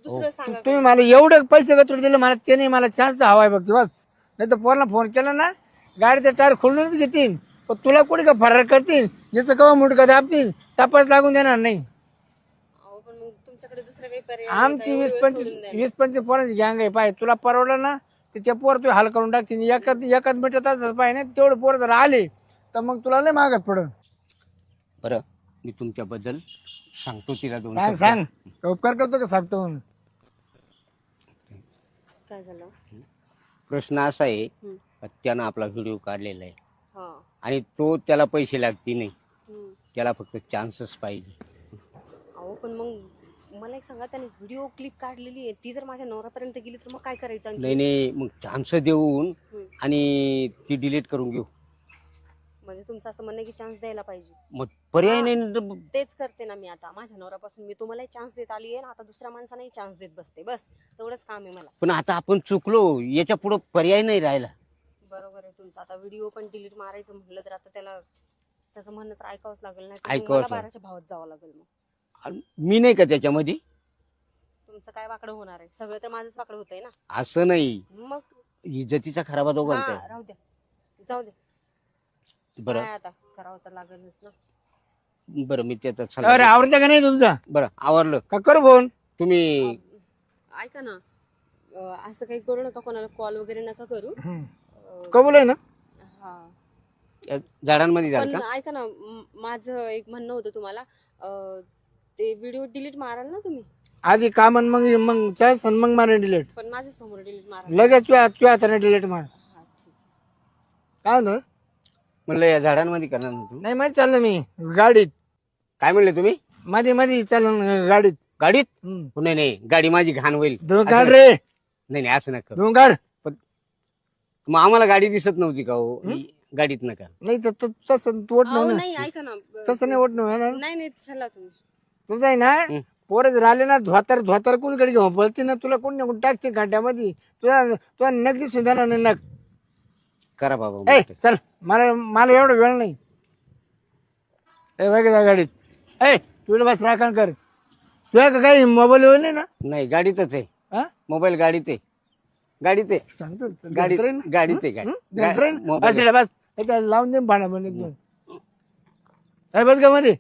दुसरं सांगा. तुम्ही मला एवढे पैसे का दिले मला, ते नाही, मला चान्स हवाय बघ बस. नाही तर पोराला फोन केला ना, गाडीचे टायर खोलूनच घेतील, पण तुला कुठे का फरार करतील, याचं कवा मुंडका दाबतील, तपास लागून देणार नाही. अहो पण मग तुमच्याकडे दुसरं काही पर्याय नाही का? आमची एवढं वेळ सोडून द्यायला. 20-25 पोरांची गँग आहे. पाय तुला परवडलं ना, त्याच्या पोर तू हाल करून टाकतील. एकाच मिनिटात पाहिजे ना, तेवढे पोर जर आले तर मग तुला लय मागत पडत. बरं, मी तुमच्याबद्दल सांगतो तिला 2 सांग सांग, उपकार करतो का सांगतो म्हणून? काय झालं? प्रश्न असा आहे, हम्म. का त्यानं आपला व्हिडिओ काढलेला आहे हा. आणि तो त्याला पैसे लागते नाही, हम्म. त्याला फक्त चान्सच पाहिजे. अहो पण मग मला एक सांगा, त्याने व्हिडिओ क्लिप काढलेली आहे, ती जर माझ्या नवऱ्यापर्यंत गेली तर मग काय करायचं आणखी? नाही नाही, मग चान्स देऊन हम्म. आणि ती डिलीट करून घेऊ. म्हणजे तुमचं असं म्हणणं आहे की चान्स द्यायला पाहिजे. मग पर्याय नाही ना तर तेच करते ना मी आता. माझ्या नवऱ्यापासून मी तुम्हालाही चान्स देत आली आहे, आता दुसऱ्या माणसालाही चान्स देत बसते. बस तेवढंच काम आहे मला. पण आता आपण चुकलो, याच्या पुढे पर्याय नाही राहिला. बरोबर आहे तुमचं. आता व्हिडिओ पण डिलीट मारायचं म्हटलं तर आता त्याचं म्हणणं तर ऐकावंच लागेल, नाही तर मग ऐकावंच मला लागेल. 12च्या भावात जावं लागेल. मग आणि मी नाही का त्याच्यामध्ये? तुमचं काय वाकडं होणार आहे? सगळं तर माझंच वाकडं होतंय ना. असं नाही, मग इज्जतीचा खराबा दोघांचा हा, राहू द्या, जाऊ दे. बरं काय आता करावं तर लागेलच ना. बरं, मी त्याचा अरे सल्ला. आवडतं का नाही तुमचा? बरं आवरलं. का करू फोन? तुम्ही ऐका ना, असं काही करू नका, कोणाला कॉल वगैरे नका करू. कबूल आहे ना? हा या झाडांमध्ये जाल पण का? ऐका ना, माझं एक म्हणणं होतं तुम्हाला, ते व्हिडिओ डिलीट माराल ना तुम्ही? आधी काम मग चान्स मग मारा डिलीट. पण माझ्या समोर डिलीट माराल. लगेच तुझ्या हाताने डिलीट मार. हा, ठीक. काय म्हणतो? म्हणलं या झाडांमध्ये करणार ना तू? नाही माहिती चाललं मी गाडीत, काय म्हणले तुम्ही? मध्ये चाललं गाडीत. गाडीत? हम्म. नाही नाही, गाडी माझी घाण होईल. दोन असं काढ नका- रे, नाही नाही, असं नका करू. दोन काढ. मग आम्हाला गाडी दिसत नव्हती का हो? गाडीत नका. नाही तर तसं तू ओढ अहो, ना, नाही ऐका ना, तसं नाही ओढ ना. नाही चला तुम्ही. तुझं आहे ना, पोरं जर आले ना, धोतर कोणीकडे घेऊन पळते ना, तुला कोण निघून टाकते खड्ड्यामध्ये. तुला नक दिसून देणार नाही नक. करा बाबा. ए चल, मला एवढा वेळ नाही. ए बघ त्या गाडीत. ए तुला बस राखण कर. तुझ्या का काही मोबाईल येऊ नाही ना? नाही, गाडीतच आहे. हा? मोबाईल गाडीत आहे. गाडीत आहे. सांगतो गाडीत गाडीत आहे. बस मोबाईल. तिला बस. लावून दे भाडा म्हणे. काय बस का मध्ये.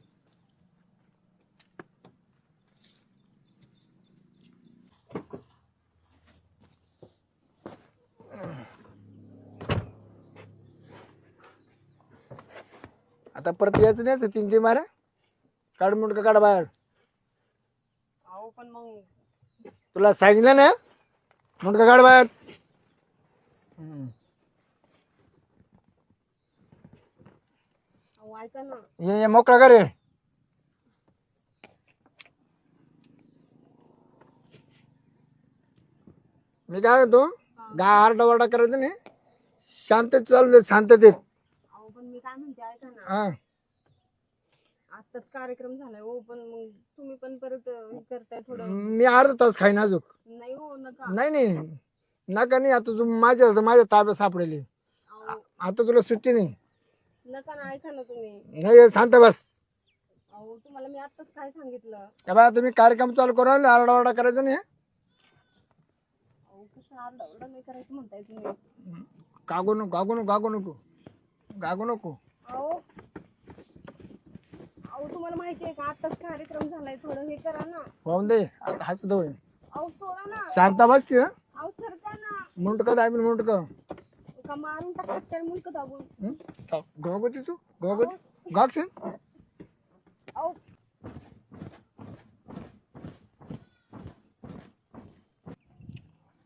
आता परत यायचं नाही 3 मारा. काढ मुंडका काढ बाहेर. अहो पण मग तुला सांगितलं ना मुंडका काढ बाहेर. अहो, ऐका ना. ये मोकळा कर रे. मी काय म्हणतो गाय आरडाओरडा करायचं नाही. शांततेत चालू दे, शांततेत. अहो पण मी काय म्हणते ऐका ना. हा आताच कार्यक्रम झालाय हो पण मग तुम्ही पण परत हे करताय थोडं. मी अर्धा तास खाईन अजून. नाही हो नका. नाही नका नाही. आता तू माझ्या ताब्यात सापडेली. अहो आता तुला सुट्टी नाही. नका ना ऐका ना तुम्ही. नाही शांत बस. अहो तुम्हाला मी आताच काय सांगितलं. त्या बा तुम्ही कार्यक्रम चालू करू राहिले आरडाओरडा करायचा नाही. अहो कसं आरडाओरडा नाही करायचं म्हणताय तुम्ही. गागू नको गागू नको गागू नको गागू नको. अहो अहो तुम्हाला माहिती आहे का आताच कार्यक्रम झालाय थोडं हे करा ना. पाहून दे आता हात दो. अहो सोडा ना. शांत बस की. अहो सरका ना. मुंडकं दाबीन मुंडकं. का मारून टाकतात काय मुलक दाबून. गागोती तू गागोती गागशील. अहो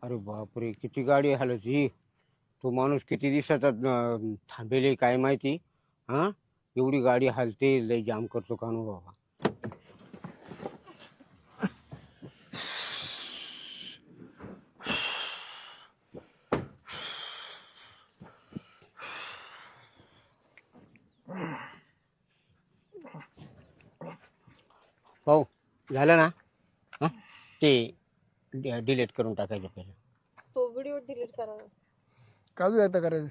अरे बापरे किती गाडी हलत ही. तो माणूस किती दिवसात थांबेले काय माहिती. हा एवढी गाडी हलते लय जाम करतो कानू बाबा. भाऊ झालं ना. हा ते डिलीट करून टाकायचं पहिलं. तो व्हिडिओ डिलीट करा. काजू एकदा करायचं.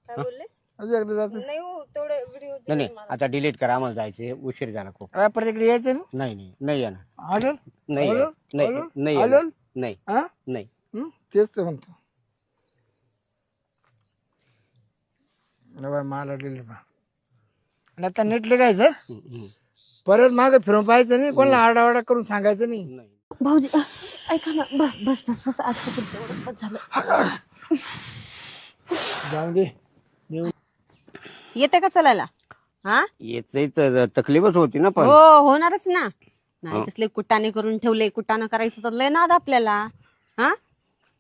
काय बोलले. अजून एकदा जायचं. नाही हो तेवढे व्हिडिओ नाही नाही आता डिलीट करा आम्हाला जायचे उशीर झाला खूप. परत इकडे यायचं ना. नाही येणार. आलं नाही आलं? येणार. नाही आलं? नाही आलं? येणार. नाही हा नाही. तेच तर म्हणतो. मला डिलीट पहा. आणि आता नीट लिहायचं. परत मागे फिरून पाहायचं नाही. कोणाला आरडाओरडा करून सांगायचं नाही. नाही भाऊजी ऐका ना. बस बस बस बस आजच्या पुरतं एवढंच बस झालं. जाऊ दे. येते का चलायला. हा याच तकलीफच होती ना पण. हो होणारच ना. नाही तसले कुटाने करून ठेवले. कुटाणं करायचं तर लय नाद आपल्याला. हा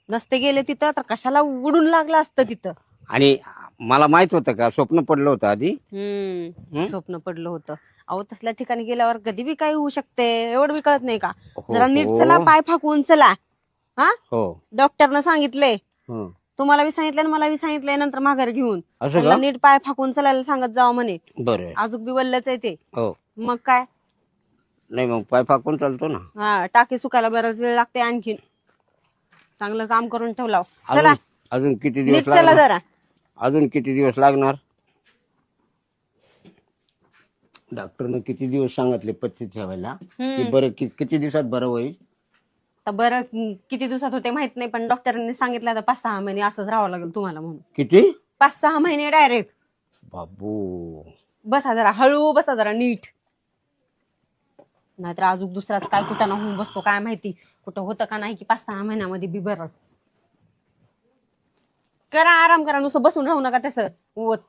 नसते गेले तिथं तर कशाला उडून लागलं असतं तिथं. आणि मला माहित होतं का स्वप्न पडलं होतं आधी. स्वप्न पडलं होतं. अहो तसल्या ठिकाणी गेल्यावर कधी बी काही होऊ शकते. एवढं बी कळत नाही का. हो, जरा नीट हो. चला पाय फाकून चला. हा हो डॉक्टरनं सांगितले. हं. तुम्हाला बी सांगितलं आणि मला बी सांगितलंय नंतर माघार घेऊन. असं त्यांना का. नीट पाय फाकून चालायला सांगत जावं म्हणे. बरं अजून बी वल्लच आहे ते. हो मग काय. नाही मग पाय फाकून चालतो ना. हा टाके सुकायला बराच वेळ लागते आणखीन. चांगलं काम करून ठेवला. चला अजून अजून किती नीट दिवस चला लागणार. जरा. अजून किती दिवस लागणार. डॉक्टरनं किती दिवस सांगितले पथ्य ठेवायला. की बरं किती दिवसात बरं होईल. तर बरं किती दिवसात होते माहित नाही पण डॉक्टरांनी सांगितलं आता 5-6 महिने असंच राहावं लागेल तुम्हाला म्हणून. किती. 5-6 महिने डायरेक्ट. बाबू बसा जरा हळू बसा जरा नीट. नाहीतर अजून दुसराच काय कुटाणा होऊन बसतो काय माहिती. कुठं होतं का नाही की 5-6 महिन्यामध्ये बी बरं. करा आराम करा. नुसतं बसून राहू नका तसं.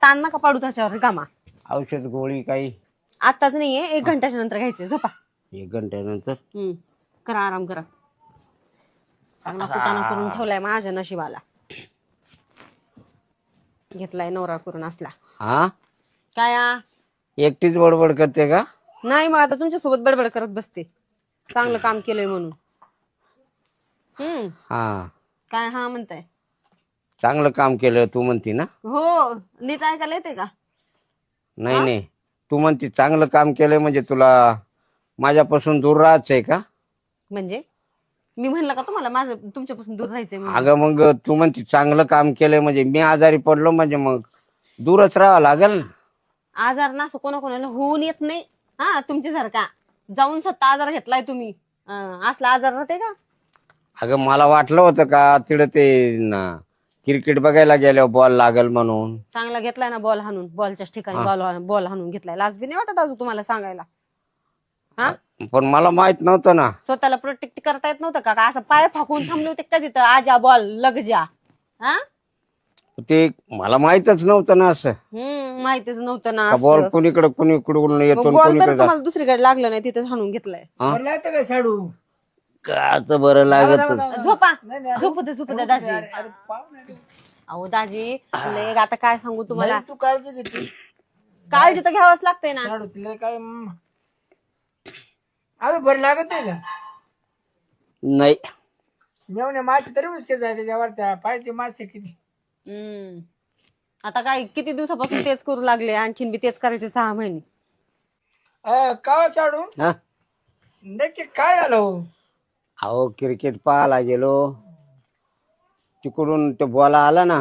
ताण नका पाडू त्याच्यावर कामा. औषध गोळी काही. आताच नाहीये 1 घंट्याच्या नंतर घ्यायचंय. झोपा. 1 घंट्यानंतर. करा आराम करा. चांगला कुटाणा करून ठेवलाय माझ्या नशिबाला. घेतलाय नवरा करून असला. हा काय एकटीच बडबड करते का. नाही मग आता तुमच्या सोबत बडबड करत बसते. चांगलं काम केलंय म्हणून. हा काय हा म्हणताय. चांगलं काम केलं तू म्हणती ना. हो नीट ऐकायला येते का. नाही नाही तू म्हणती चांगलं काम केलंय म्हणजे तुला माझ्यापासून दूर राहायचंय का. म्हणजे मी म्हणलं का तुम्हाला माझं तुमच्यापासून दूर राहायचंय म्हणून? अगं मग तू म्हणती चांगलं काम केलंय म्हणजे मी आजारी पडलो म्हणजे मग दूरच राहावं लागेल ना. आजार ना असं कोणाकोणाला होऊन येत नाही. हा तुमच्यासारखा जाऊन स्वतः आजार घेतलाय तुम्ही. असला आजार राहते का. अगं मला वाटलं होतं का तिकडे ते क्रिकेट बघायला गेल्यावर बॉल लागल म्हणून. चांगला घेतलाय ना बॉल हाणून, बॉलच्याच ठिकाणी बॉल हाणून घेतलाय. लाज बी नाही वाटत अजून तुम्हाला सांगायला? हा, पण मला माहित नव्हतं ना. स्वतःला प्रोटेक्ट करता येत नव्हतं का? असं पाय फाकून थांबले होते का तिथं? आजा बॉल लग जा. हा, ते मला माहितच नव्हतं ना असं. माहितीच नव्हतं ना बॉल असं. कुणीकडून येतो मग बॉल कुणीकडे बरं तुम्हाला दुसरीकडे लागलं नाही, तिथं हाणून घेतलाय. बरं लागतं काय साडू? काच बरं लागत. झोपा, नाही, नाही, झोपू दे दाजी. अरे पाहुणे. अहो दाजी, लय आता काय सांगू तुम्हाला, नाही, तू काळजी घेते काळजी तर घ्यावंच लागते ना. साडू. तिला काय अरे बरं लागत नाही का? नाही मेवणे मासे तरी उचके जाय त्याच्यावर पाहिजे मासे किती. आता काय किती दिवसापासून तेच करू लागले, आणखीन बी तेच करायचे 6 महिने. का साडू? हा, नक्की काय झालं हो? अहो क्रिकेट पाहायला गेलो, तिकडून ते बॉल आला ना,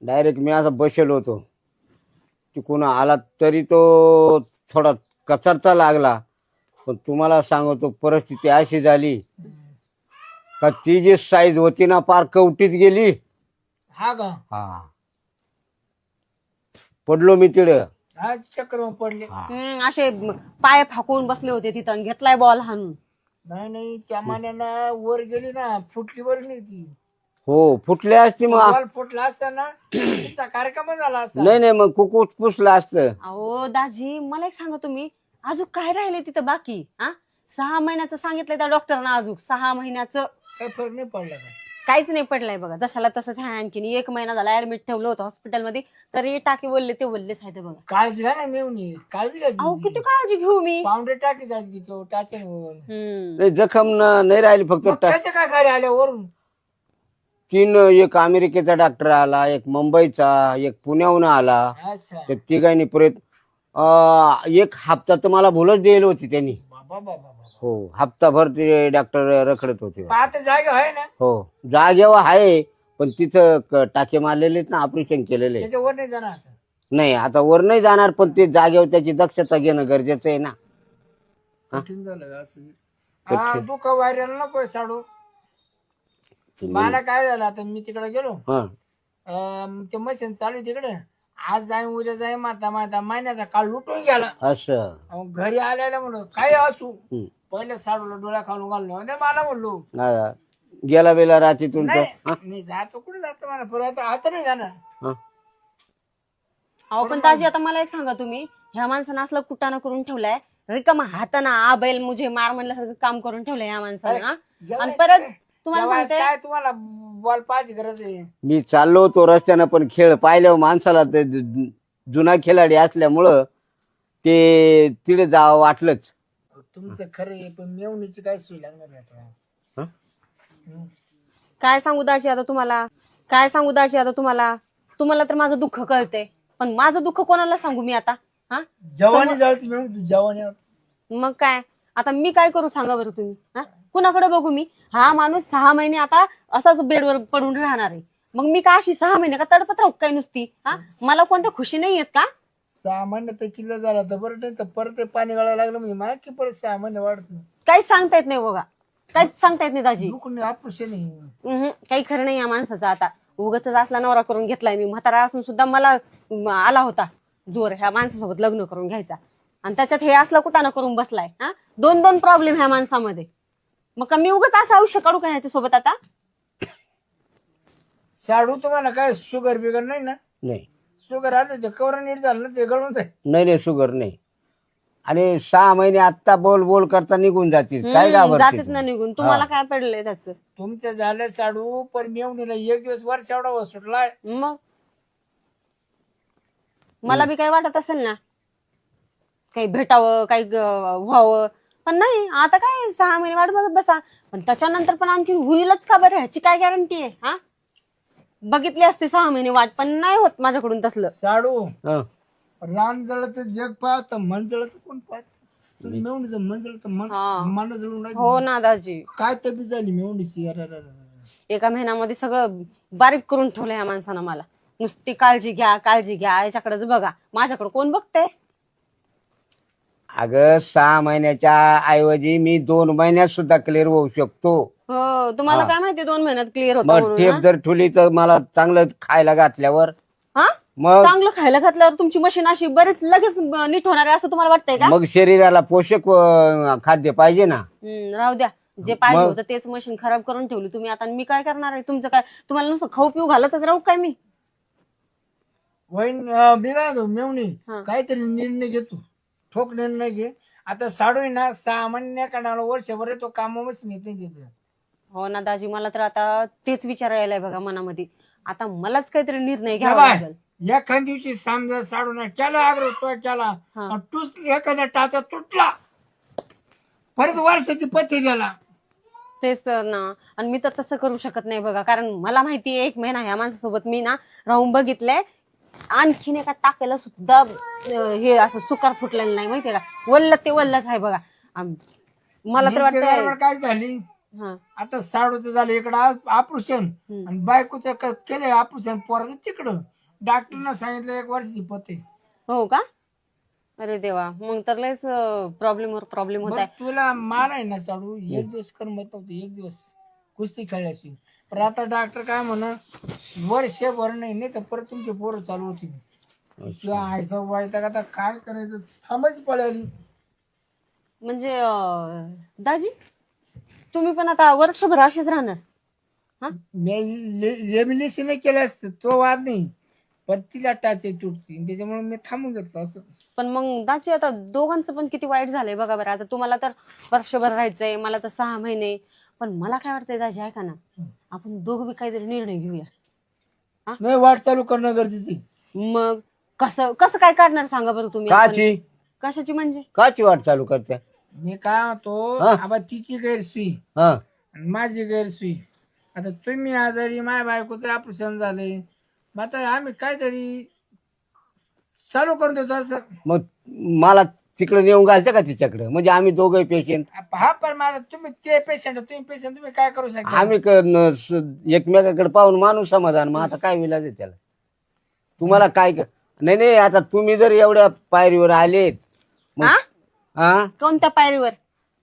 डायरेक्ट मी असं बसेल होतो. तिकडून आला तरी तो थोडा कचरता लागला. पण तुम्हाला सांगतो परिस्थिती अशी झाली का ती जी साईज होती ना पार कवटीत गेली. हा का? हा, पडलो मी तिथं. हा, चक्र पडले. असे पाय फाकून बसले होते तिथं आणि घेतलाय बॉल हाणून. नाही त्या मान्यानं वर गेली ना, फुटली वर नाही ती. हो, फुटले असते मग. बॉल फुटला असताना तुमचा कार्यक्रम झाला असता. नाही मग कुकूच पुसलं असतं. अहो दाजी, मला एक सांगा तुम्ही, अजून काय राहिले तिथं बाकी? 6 महिन्याचं सांगितलंय त्या डॉक्टरना, अजून 6 महिन्याचं काही फरक नाही पडला का? काहीच नाही पडलंय बघा. जशाला तसंच आहे. आणखीन 1 महिना झाला ऍडमिट ठेवलं होतं हॉस्पिटलमध्ये, तरी टाके बोलले ते बोललेच आहे बघा. काळजी घ्या ना मेवणी, काळजी अहो घ्यायची. किती काळजी घेऊ मी. पाऊंडे टाकी जायची तिथं टाचन. नाही, जखम नाही राहिली फक्त कसं काय खाली आल्या वरून? 3, एक अमेरिकेचा डॉक्टर आला, एक मुंबईचा, एक पुण्याहून आला. अच्छा. ते तिघांनी परत 1 हप्ता तर मला भूलच दिली होती त्यांनी. बाबा बाबा. हो, हप्ताभर ते डॉक्टर रखडत होते. पाहता जागा आहे ना, हो, जागेवर आहे, पण तिथं टाके मारलेले ना, ऑपरेशन केलेले. त्याच्यावर नाही जाणार आता. नाही, आता वर नाही जाणार, पण ते जागेवर त्याची दक्षता घेणं गरजेचं आहे ना. कठीण झालं असं. दुःख व्हायला नको साडू. मला काय झालं, आता मी तिकडे गेलो, हा, ते मशीन चालू आहे तिकडे. आज जाईन उद्या जाईन, माता महिन्याचा काळ लुटून गेला. असं. घरी आल्याला म्हणलो काय असू, पहिले साडूला डोळ्या खालून घाललो. मला म्हणलो हा, गेला बेला रात्रीतून तर. नाही जातो, कुठे जातो मला परत आता नाही जाणार. अहो पण ताजी, आता मला एक सांगा तुम्ही, ह्या माणसानं असलं कुटाणा करून ठेवलाय, रिकामा हाताना आ बैल मुझे मार म्हणल्यासारखं काम करून ठेवलंय या माणसानं. आणि परत तुम्हाला सांगते, काय तुम्हाला बॉल पाहायची गरज आहे? मी चाललो होतो रस्त्यानं, पण खेळ पाहिल्यावर माणसाला ते जुना खिलाडी असल्यामुळं ते तिथे जावं वाटलंच. तुमचं खरं आहे, पण मेवणीची काय सोय लागणार आहे आता? काय सांगू दाजी आता तुम्हाला, काय सांगू दाजी आता तुम्हाला. तुम्हाला तर माझं दुःख कळतंय, पण माझं दुःख कोणाला सांगू मी आता? जवानी जळती मेवणी, तू जवानी. मग काय आता मी काय करू सांगा बरं तुम्ही? कुणाकडे बघू मी? हा माणूस 6 महिने आता असाच बेडवर पडून राहणार आहे. मग मी का अशी 6 महिने का तडपत राहू काय नुसती? मला कोणत्या खुशी नाही येत का? 6 महिने तर किल्ला झाला तर बरं, नाही तर परत ते पाणी गळायला लागलं म्हणजे मला की परत 6 महिने वाढत. काहीच सांगता येत नाही बघा, काहीच सांगता येत नाही दाजी. ऑपरेशन नाही. काही खरं नाही या माणसाचं. आता उगाच असला नवरा करून घेतलाय मी, म्हातारा असून सुद्धा मला आला होता जोर ह्या माणसासोबत लग्न करून घ्यायचा, आणि त्याच्यात हे असलं कुटाणा करून बसलाय. 2 प्रॉब्लेम ह्या माणसामध्ये. मग मी उगाच असं आयुष्य काढू का ह्याच्या सोबत आता? साडू तुम्हाला काय शुगर बिगर नाही ना? नाही शुगर आलं ते कवर नीट झालं ना, ते गळून जाईल. नाही शुगर नाही. आणि 6 महिने आता बोल करता निघून जातील. काय जातात ना निघून. तुम्हाला काय पडलंय त्याचं? तुमचं झालं साडू, पण मेवणीला 1 दिवस वर्ष एवढा सुटलाय. मग मला बी काय वाटत असेल ना, काही भेटावं, काही व्हावं, पण नाही. आता काय 6 महिने वाट बघत बसा, पण त्याच्यानंतर पण आणखी होईलच का बरं? ह्याची काय गॅरंटी आहे? बघितली असते 6 महिने वाट, पण नाही होत माझ्याकडून तसलं. साडू, रान जळत जग पाहत, मन जळत कोण पाहत? मेवणीचं मन जळत, मन जळून हो ना दाजी. काय तब्येत झाली मेवणीची? 1 महिन्यामध्ये सगळं बारीक करून ठेवलं या माणसानं मला. नुसती काळजी घ्या, काळजी घ्या, याच्याकडेच बघा. माझ्याकडे कोण बघते? अगं 6 महिन्याच्या ऐवजी मी 2 महिन्यात सुद्धा क्लिअर होऊ शकतो. हो तुम्हाला हा. काय माहिती 2 महिन्यात क्लिअर होतं मग म्हणून, टेप हा? जर ठेवली तर मला चांगलं खायला घातल्यावर हा मग चांगलं खायला घातल्यावर तुमची मशीन अशी बरेच लगेच नीट होणार आहे असं तुम्हाला वाटतंय का? मग शरीराला पोषक खाद्य पाहिजे ना. राहू द्या, जे पाहिजे मग? होतं तेच मशीन खराब करून ठेवली तुम्ही आता. आणि मी काय करणार आहे? तुमचं काय, तुम्हाला नुसतं खाऊ पिऊ घालतच राहू काय मी? वहीन मी काय म्हणतो, मेवणी हा. काहीतरी निर्णय घेतो, ठोक निर्णय घे. आता साडू आहे ना, सामान्य काढायला वर्षभर तो कामावच नेत नाही त्याचं. हो ना दाजी, मला तर आता तेच विचार यायलाय बघा मनामध्ये. आता मलाच काहीतरी निर्णय घ्यावा बाय. लागेल. एखाद दिवशी समजा साडू नाही केला आग्रह तो केला हा. आणि तूच एखाद्या टाचा तुटला परत वर्षाची पथ्य गेला. तेच तर ना. आणि मी तर तसं करू शकत नाही बघा, कारण मला माहितीये 1 महिना ह्या माणसासोबत मी ना राहून बघितलंय. आणखीन एका टाक्याला सुद्धा हे असं सुकार फुटलेलं नाही माहितीये का. वल्ल ते वल्लच आहे बघा. मला तर नेमकी वाटतंय गडबड काय झाली, हा. आता साडूचं झालं इकडं ऑपरेशन आणि बायकोचं केलंय ऑपरेशन पोराचं तिकडं. डॉक्टरनं सांगितलं 1 वर्षाची पथ्य. हो का? अरे देवा, मग तर लयच प्रॉब्लेमवर प्रॉब्लेम होत मग आहे. तुला मार आहे ना साडू, 1 दिवस करमत नव्हतं, 1 दिवस कुस्ती खेळायची. पण आता डॉक्टर काय म्हणा, वर्षभर नाही तर परत तुमची पोरं चालू होती. किंवा आयसा व्हायचा का, आता काय करायचं, थांबायची पळाली. म्हणजे दाजी तुम्ही पण आता वर्षभर असेच राहणार? हा लेमिनेशन केलं असतं तो वाद नाही, पण तिला टाचे तुटती त्याच्यामुळे मी थांबून घेतलो असं. पण मग दाजी आता दोघांचं पण किती वाईट झालंय बघा बरं. आता तुम्हाला तर वर्षभर राहायचंय, मला तर 6 महिने. पण मला काय वाटतंय दाजी, ऐका ना, आपण दोघं बी काहीतरी निर्णय घेऊया. नाही, वाट चालू करणं गरजेची. मग कसं कसं काय काढणार सांगा बरं तुम्ही? काची आपण- कशाची म्हणजे? काची वाट चालू करते? मी काय म्हणतो, हा. आबा तिची गैरसुई हा आणि माझी गैरसुई. आता तुम्ही आजारी, माझ्या बायकोचं ऑपरेशन झालंय, मग आता आम्ही काहीतरी चालू करून देतो असं. मग मला तिकडे नेऊन घालते का तिच्याकडे? म्हणजे आम्ही दोघे पेशंट. हा, पण माझा तुम्ही ते पेशंट, तुम्ही पेशंट, तुम्ही काय करू शकता? आम्ही एकमेकाकडे पाहून माणूस समाधान. मग आता काय विलाज आहे त्याला? तुम्हाला काय नाही नाही, आता तुम्ही जर एवढ्या पायरीवर आलेत मग- हा? हा कोणत्या पायरीवर?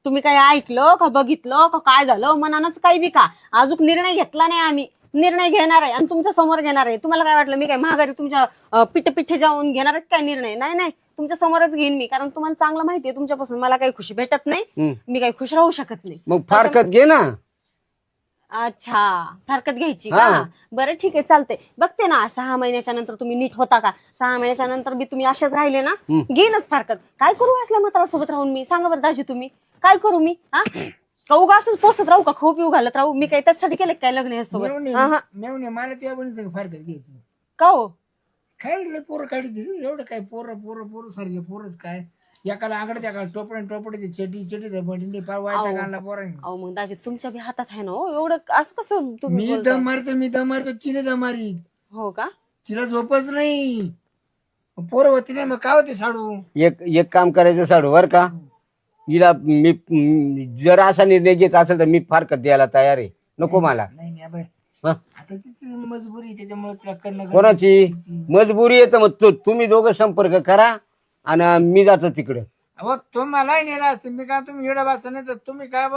तुम्ही काय ऐकलं का, बघितलं का, काय झालं? मनानच काही बी का? अजून निर्णय घेतला नाही आम्ही. निर्णय घेणार आहे आणि तुमच्या समोर घेणार आहे. तुम्हाला काय वाटलं मी काय महागारी तुमच्या पिठे जाऊन घेणार आहे काय निर्णय? नाही नाही, तुमच्या समोरच घेईन मी. कारण तुम्हाला चांगलं माहितीये तुमच्यापासून मला काही खुशी भेटत नाही. मी काही खुश राहू शकत नाही. मग फारकत घे ना. अच्छा, फारकत घ्यायची हा. का? बरं ठीक आहे, चालतंय. बघते ना 6 महिन्याच्या नंतर तुम्ही नीट होता का. 6 महिन्याच्या नंतर बी तुम्ही असेच राहिले ना, घेईनच फारकत. काय करू असल्या म्हाताऱ्यासोबत राहून मी? सांगा बरं दाजी तुम्ही, काय करू मी? हा, का उगा असंच पोसत राहू का, खाऊ पिऊ घालत राहू? मी काही त्यासाठी केलं काय लग्न यासोबत? मेवणे मला तुझ्या बहिणीचं फारकत घ्यायची. का हो? काय लय पोरं काढी दिली एवढं, काय पोरं पोरं पोरं सारखे पोरच काय. एकाला आकडे एका टोपडे चेटी चेटी बंडी पार व्हायचा गाणला पोरांनी. अहो मग दाजी तुमच्या बी हातात आहे ना हो, एवढं असं कसं तुम्ही मी बोलताय? मी दम मारतो, तिने दम मारी. हो का? तिला झोपच नाही, पोरं होती नाही, मग काय होते साडू. एक काम करायचं साडू बर का. हिला मी जर असा निर्णय घेत असेल तर मी फारकत द्यायला तयार आहे. नको मला. नाही नाही बाय, हा? आता तिची मजबुरी आहे, त्याच्यामुळे तिला करणं कोणाची गरजेचं. मजबुरी आहे? तर मग तुम्ही दोघं संपर्क करा आणि मी जातो तिकडे. अहो तुम्हाला नेला असतं मी, काय तुम्ही येडा बसा नाही तर तुम्ही काय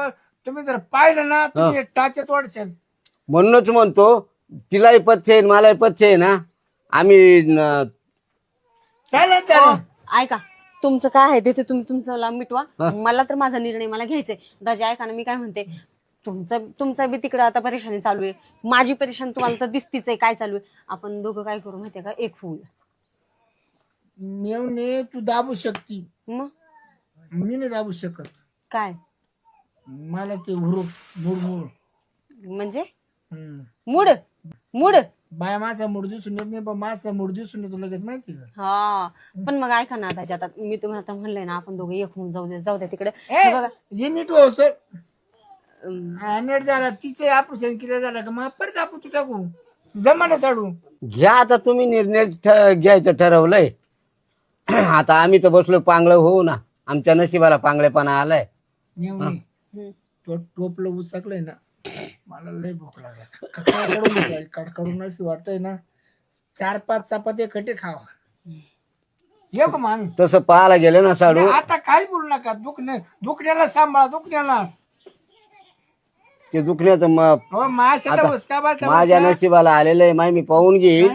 तुम्ही जर पाहिलं ना तुम्ही टाचेत वाढशाल. म्हणूनच म्हणतो तिलाही पथ्य आहे मलाही पथ्य आहे ना. आम्ही चालेल हो, चालेल. ऐका, तुमचं काय आहे ते तुम्ही तुमचं लांब मिटवा. मला तर माझा निर्णय मला घ्यायचाय. दाजी ऐका ना, मी काय म्हणते, तुमचा बी तिकडे आता परेशानी चालू आहे, माझी परेशानी तुम्हाला तर दिसतीच आहे काय चालू आहे. आपण दोघं काय करू माहितीये का, एक होऊ. मेवणे तू दाबू शकती, मग मी नाही दाबू शकत. काय मला ते हुरूप मूड मूड म्हणजे? मूड मूड बाय माझा मूड दिसून येत नाही, पण माझा मूड दिसून येतो लगेच, माहिती का. हा, पण मग ऐका ना दाजी, आता मी तुम्हाला आता म्हणलंय ना, आपण दोघं एक होऊन जाऊ द्या तिकडे. ए, बघा हे नीट हो सर. नेट झाला तिचे ऑपरेशन केलं झालं का मग परत आपण तू टाकू जमाना साडू. घ्या आता तुम्ही निर्णय घ्यायचं ठरवलंय. आता आम्ही तर बसलो पांगळ होऊ ना. आमच्या नशिबाला पांगळेपणा आलाय. नेवणी तो टोपलं उचकलंय ना, मला लय भूक लागला. कडकडून असं वाटतंय ना, 4-5 चपाती खटे खावा. येऊ का मान तसं पाहायला गेलं ना साडू, आता काय बोलू नका दुखण्याला सांभाळा दुखण्याला. ते दुखण्याचं हो माशाला हुसका बसला माझ्या नशिबाला आलेलं आहे, माय मी पाहून घेईल.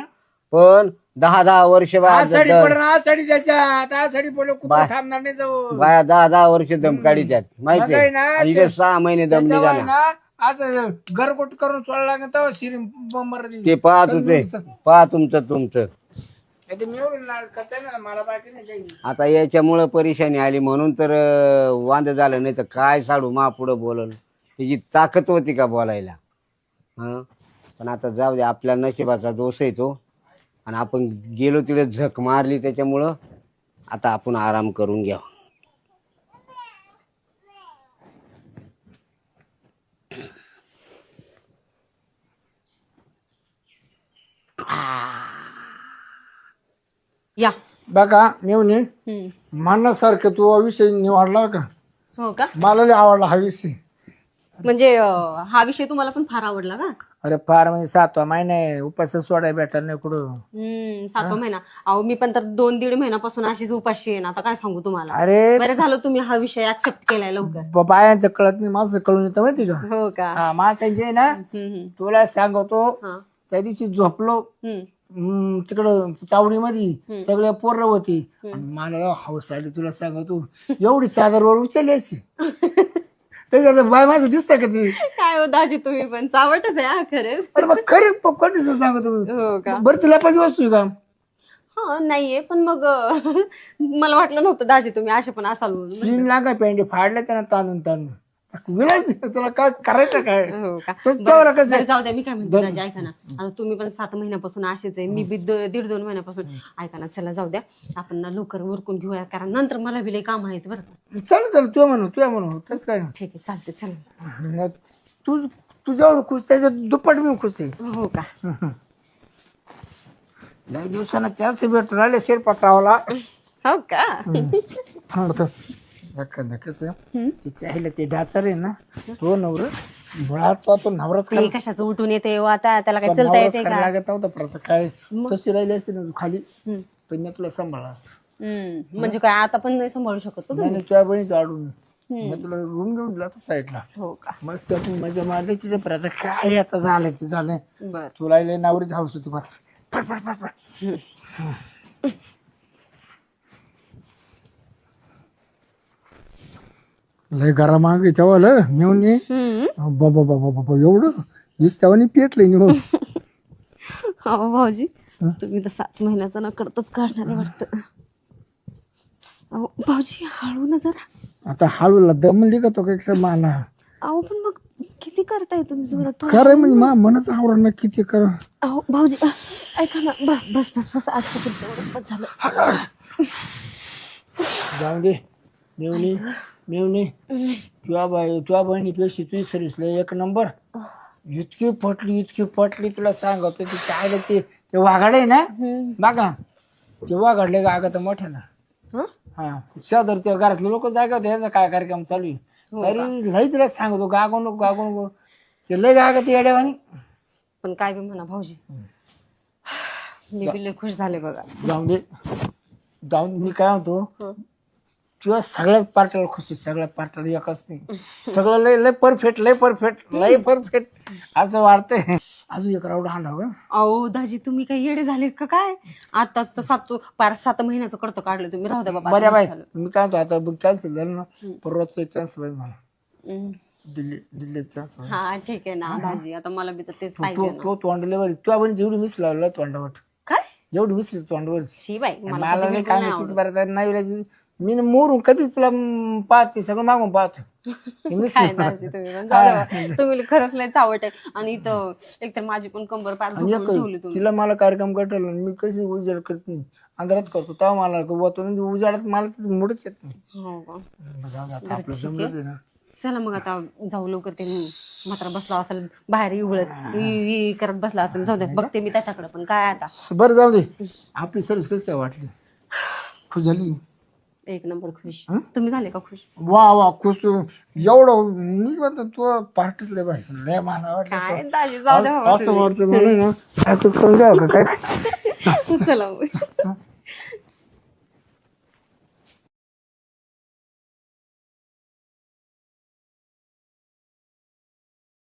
पण 10-10 वर्ष आषाढी पडणार आषाढी त्याच्यात आषाढी पडलं कुठं थांबणार नाही जाऊ. बाया 10-10 वर्ष दमकाडी त्यात माहिती मग आहे ना, आहे. इथे 6 महिने दम त्याच्यावर निघाला. ना असं गरगोट करून सोडला लागेल तेव्हा शिरी बंबर ते पहा तुझे, पहा तुमचं. मला बाकी नाही काही. आता याच्यामुळं परेशानी आली म्हणून तर वांद झालं, नाही तर काय साडू मा पुढं बोलल. त्याची ताकद होती का बोलायला. हं पण आता जाऊ दे, आपल्या नशिबाचा दोष आहे तो. आणि आपण गेलो तिथे झक मारली, त्याच्यामुळं आता आपण आराम करून घ्या. या. बघा नेऊन हम्म. मनासारखं तू विषय निवडला का. हो का? मला लय आवडला हा विषय. म्हणजे हा विषय तुम्हाला पण फार आवडला का? अरे फार म्हणजे 7वा महिना आहे, उपास सोडाय भेटणार नाही कुठं. 7वा महिना. अहो मी पण तर 2-1.5 महिन्यापासून अशीच उपाशी आहे ना. आता काय सांगू तुम्हाला. अरे बरं झालं तुम्ही हा विषय ऍक्सेप्ट केलाय लवकर. बायांचं कळत नाही, माझं कळून येतं माहिती का. हो का? हा माणसांचे ना तुला सांगतो, हा. त्या दिवशी झोपलो तिकडं चावडीमध्ये सगळ्या पोरं होती. मला हौस आली तुला सांगतो, एवढी चादरवर उचलली अशी. त्याच्यात बाय माझं दिसतं का ती. काय हो दाजी तुम्ही पण चावटच आहे हा खरंच. अरे मग खरे कंडिशन सांगतो. हो का? बरं तुला पाहिजे वस्तू का. हा नाहीये पण मग मला वाटलं नव्हतं दाजी तुम्ही असे पण असाल म्हणून. 3 लाखा पेंडी फाडल्या त्यानं ताणून विलायच तुला काय करायचं काय. हो का? तर कसं बरं, जाऊ द्या. मी काय म्हणते दाजी ऐका ना, आता तुम्ही पण 7 महिन्यापासून असेच आहे, मी बी 1.5-2 महिन्यापासून. ऐका ना, चला जाऊ द्या, आपण ना लवकर उरकून घेऊया, कारण नंतर मला बी लई काम आहेत बरं का. चालेल तू म्हणू तसं काय ठीक आहे चालते. चला. तू जेवढं खुश त्याच्यात दुप्पट मी खुश आहे. हो का? लई दिवसांना चान्स भेटून राहिले शिरपत्रावाला. हो का? थांबतो कसं तिच्या आईला ते डातर आहे ना, तो नवर मुळात तो नवराच ते कशाचं उठून येते हो आता, त्याला काय चलता येते का? लागत नव्हता परत काय तशी राहिली असते ना खाली तर मी तुला सांभाळला असतं. म्हणजे काय आता पण नाही सांभाळू शकत तो तुम्ही? नाही तुझ्या बहिणीचं आडून मी तुला रूम घेऊन दिला साईडला. हो का? मस्त मजा मारली तिथे परत काय आता झालं ते झालं. बर. तुला लय नावरीच हाऊस होती मात्र फट फट फट. लय घरा मागे तेव्हा नेऊन बाबा बाबा बाबा एवढं तेव्हा पेटलंय निघून. हो भाऊजी, तुम्ही तर 7 महिन्याचा न करतच काढणारे वाटतं. अहो भाऊजी हळू ना जरा. आता हळूला दमली का तो काय मला. अहो पण मग किती करताय तुम्ही जोरात? खरं म्हणजे मनच आवडणार किती कर. अहो भाऊजी ऐका ना, बस बस बस आजच्या पुरतं एवढंच बस झालं. जाऊ दे मेवणी मेवणी, तुझ्या बहिणी पेशी तुझी सर्विसला 1 नंबर. इतकी पटली तुला सांगतो. ती काय ते वाघाड आहे ना बघा, ते वाघाडले का तर मोठ्या ना. हा शेजारी त्या घरातले लोक जागा होते, काय कार्यक्रम चालू आहे तरी लई तिला सांगतो गागो नको ते लय गागत येड्यावानी. पण काय बी म्हणा भाऊजी, मी बी लय खुश झाले बघा. जाऊन दे मी काय म्हणतो, तुझ्या सगळ्यात पार्ट्याला खुशी, सगळ्या पार्ट्याला एकच नाही, सगळं लय परफेक्ट असं वाटतंय. अजून 1 राऊंड आणा ग. अहो दाजी तुम्ही काही येडे झाले का काय? आताच तर 7 महिन्याचं करतो काढलं तुम्ही. राहू द्या बाबा. बऱ्या बाई मी काय म्हणतो, आता बघ कॅन्सल झालं ना, परवाचा एक चान्स पाहिजे मला. दिल्ली चान्स. हा ठीक आहे ना दाजी, आता मला बी तर तेच पाहिजे ना. तो तोंडले बरी तुझ्या बहिणी जेवढी मिस लावला तोंडावर, काय एवढी मिसली तोंडावर. शी बाई, मला कधी नाही बिलकुल काय नाही मिसली आवडत. बरं नाही मी मोरून कधी तुला पाहते, सगळं मागून पाहतो. काय दाजी तुम्ही पण, जाऊ द्या बाबा. तुम्ही खरंच लय चावट आहे. आणि इथं एकतर माझी पण कंबर पार दुखून ठेवली तुम्ही. तिला मला कार्यक्रम कटल, मी कशी उजाड करत नाही, अंधारात करतो तेव्हा मला उजाडात मला मुडच येत नाही. हो का? आपलं जमलं ना. चला मग आता जाऊ लवकर. ते मात्र बसला असेल बाहेर उघडत करत बसला असेल. जाऊ दे, बघते मी त्याच्याकडे पण काय आता. बरं जाऊ दे. आपली सर्विस कशी काय वाटली? खुश झाली? 1 नंबर खुश. तुम्ही झाले का खुश? वा खुश. एवढं मी म्हणतो तू पार्टीच लय पाहिजे, लय मला वाटलं काय दाजी, जाऊ द्या बाबा असं वाटतं म्हणून ना. काय चला मग.